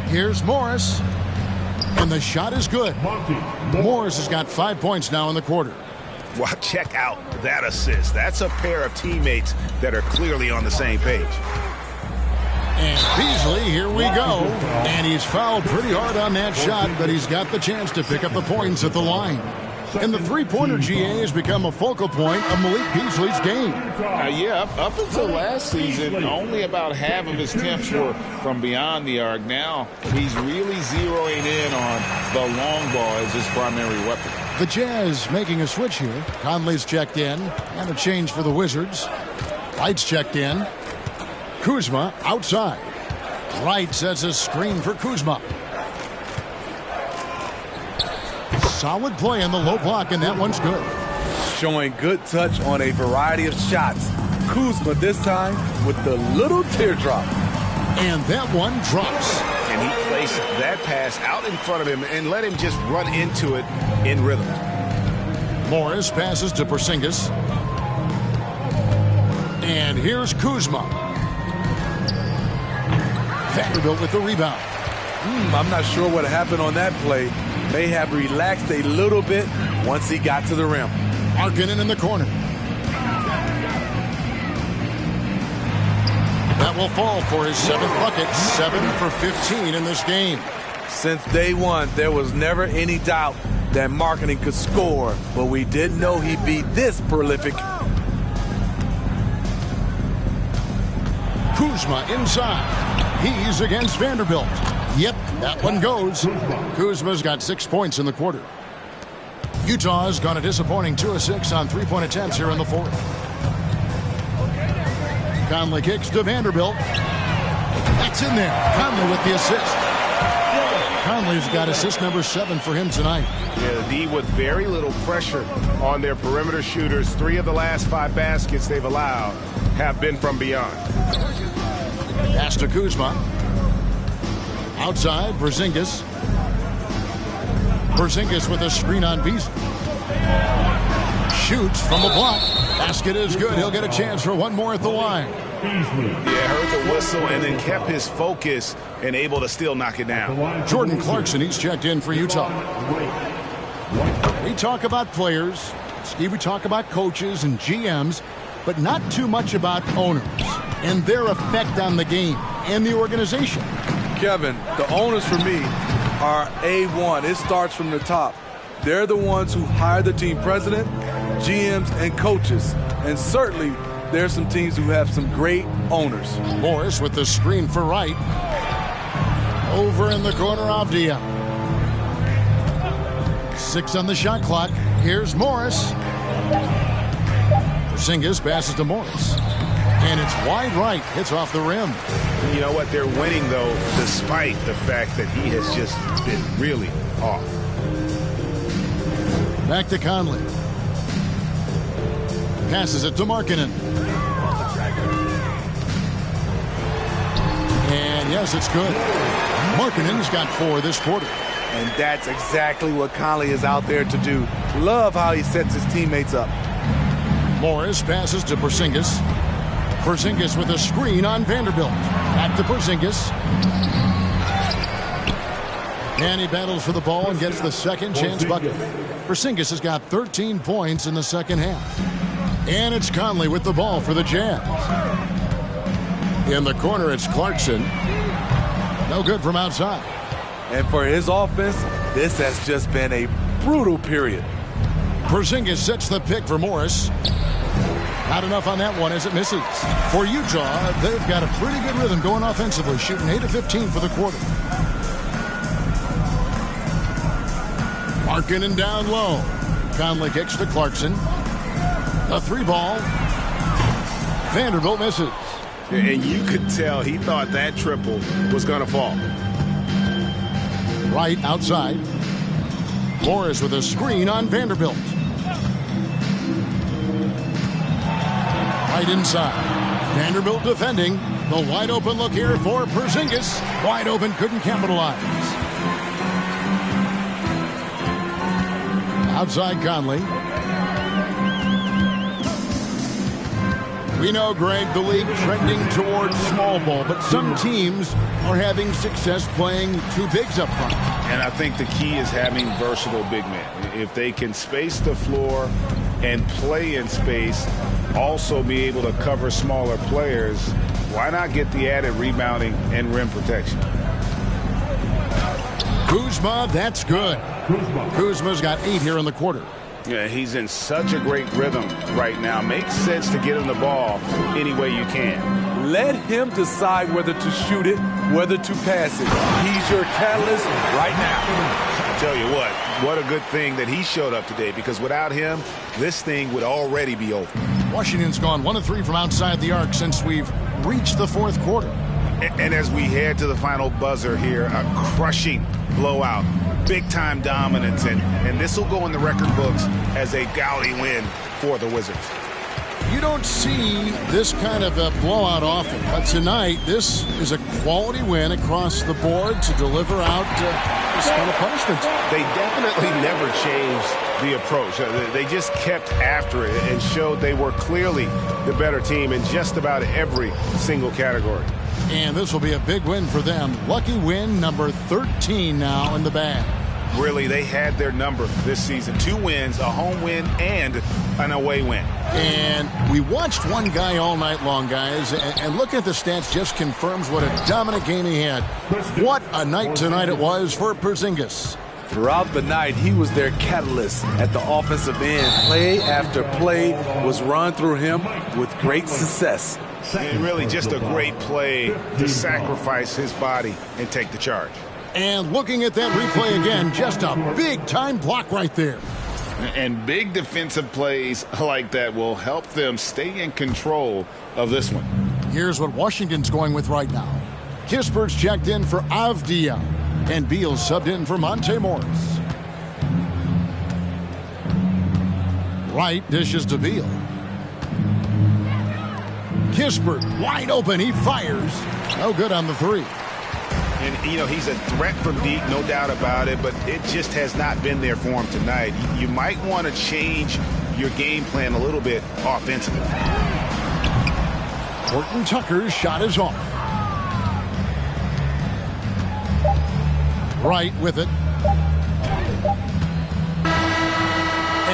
Here's Morris. And the shot is good. Morris has got 5 points now in the quarter. Well, check out that assist. That's a pair of teammates that are clearly on the same page. And Beasley, here we go. And he's fouled pretty hard on that shot, but he's got the chance to pick up the points at the line. And the three-pointer, GA, has become a focal point of Malik Beasley's game. Yeah, up until last season, only about half of his attempts were from beyond the arc. Now he's really zeroing in on the long ball as his primary weapon. The Jazz making a switch here. Conley's checked in, and a change for the Wizards. Wright's checked in. Kuzma outside. Wright sets a screen for Kuzma. Solid play in the low block, and that one's good. Showing good touch on a variety of shots. Kuzma this time with the little teardrop. And that one drops. And he placed that pass out in front of him and let him just run into it in rhythm. Morris passes to Porzingis. And here's Kuzma. Vanderbilt with the rebound. I'm not sure what happened on that play. May have relaxed a little bit once he got to the rim. Markkanen in the corner. That will fall for his 7th bucket. 7 for 15 in this game. Since day one, there was never any doubt that Markkanen could score, but we didn't know he'd be this prolific. Kuzma inside. He's against Vanderbilt. Yep, that one goes. Kuzma's got 6 points in the quarter. Utah's gone a disappointing 2 of 6 on three-point attempts here in the fourth. Conley kicks to Vanderbilt. That's in there. Conley with the assist. Conley's got assist number 7 for him tonight. Yeah, the D with very little pressure on their perimeter shooters. 3 of the last 5 baskets they've allowed have been from beyond. Pass to Kuzma. Outside, Porzingis. Porzingis with a screen on Beasley. Shoots from the block. Basket is good. He'll get a chance for one more at the line. Yeah, heard the whistle and then kept his focus and able to still knock it down. Jordan Clarkson, he's checked in for Utah. We talk about players, Steve, we talk about coaches and GMs, but not too much about owners and their effect on the game and the organization. Kevin, the owners for me are A1. It starts from the top. They're the ones who hire the team president, GMs, and coaches. And certainly, there's some teams who have some great owners. Morris with the screen for Wright. Over in the corner, Avdia. 6 on the shot clock. Here's Morris. Porzingis passes to Morris. And it's wide right. Hits off the rim. You know what? They're winning, though, despite the fact that he has just been really off. Back to Conley. Passes it to Markkanen. And yes, it's good. Markkanen's got 4 this quarter. And that's exactly what Conley is out there to do. Love how he sets his teammates up. Morris passes to Porzingis. Porzingis with a screen on Vanderbilt. Back to Porzingis. And he battles for the ball and gets the second chance bucket. Porzingis has got 13 points in the second half. And it's Conley with the ball for the Jazz. In the corner, it's Clarkson. No good from outside. And for his offense, this has just been a brutal period. Porzingis sets the pick for Morris. Not enough on that one as it misses. For Utah, they've got a pretty good rhythm going offensively, shooting 8 of 15 for the quarter. Markkanen down low. Conley kicks to Clarkson. A 3-ball. Vanderbilt misses. And you could tell he thought that triple was going to fall. Right outside. Morris with a screen on Vanderbilt. Right inside. Vanderbilt defending. The wide open look here for Porzingis. Wide open, couldn't capitalize. Outside Conley. We know, Greg, the league trending towards small ball, but some teams are having success playing 2 bigs up front. And I think the key is having versatile big men. If they can space the floor and play in space, also be able to cover smaller players, why not get the added rebounding and rim protection? Kuzma, that's good. Kuzma's got 8 here in the quarter. Yeah, he's in such a great rhythm right now. Makes sense to get him the ball any way you can. Let him decide whether to shoot it, whether to pass it. He's your catalyst right now. I tell you what a good thing that he showed up today, because without him, this thing would already be over. Washington's gone 1 of 3 from outside the arc since we've reached the fourth quarter. And as we head to the final buzzer here, a crushing blowout, big-time dominance, and this will go in the record books as a gaudy win for the Wizards. You don't see this kind of a blowout often, but tonight this is a quality win across the board to deliver out this kind of punishment. They definitely never changed the approach. They just kept after it and showed they were clearly the better team in just about every single category. And this will be a big win for them. Lucky win number 13 now in the bag. Really, they had their number this season. 2 wins, a home win, and an away win. And we watched one guy all night long, guys, and looking at the stats just confirms what a dominant game he had. What a night tonight it was for Porzingis. Throughout the night, he was their catalyst at the offensive end. Play after play was run through him with great success. And really just a great play to sacrifice his body and take the charge. And looking at that replay again, just a big-time block right there. And big defensive plays like that will help them stay in control of this one. Here's what Washington's going with right now. Kispert's checked in for Avdia, and Beal subbed in for Monte Morris. Wright dishes to Beal. Kispert wide open, he fires. No good on the 3. And, you know, he's a threat from deep, no doubt about it, but it just has not been there for him tonight. You might want to change your game plan a little bit offensively. Horton Tucker's shot is off. Wright with it.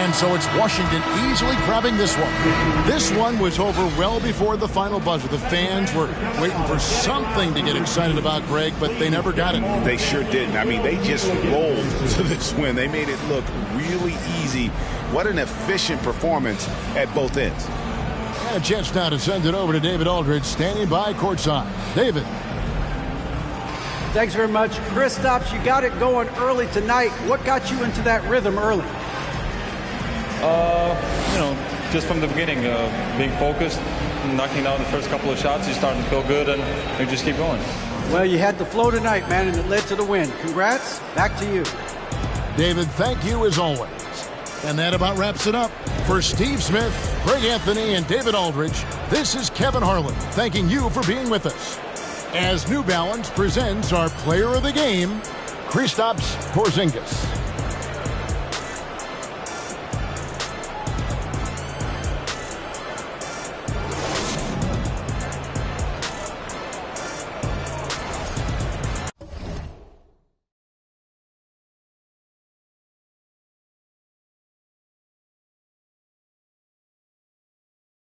And so it's Washington easily grabbing this one. This one was over well before the final buzzer. The fans were waiting for something to get excited about, Greg, but they never got it. They sure didn't. I mean, they just rolled to this win. They made it look really easy. What an efficient performance at both ends. And a chance now to send it over to David Aldridge, standing by courtside. David. Thanks very much. Kristaps, you got it going early tonight. What got you into that rhythm early? Just from the beginning, being focused, knocking down the first couple of shots, you're starting to feel good, and you just keep going. Well, you had the flow tonight, man, and it led to the win. Congrats. Back to you. David, thank you as always. And that about wraps it up. For Steve Smith, Greg Anthony, and David Aldridge, this is Kevin Harlan thanking you for being with us. As New Balance presents our player of the game, Kristaps Porzingis.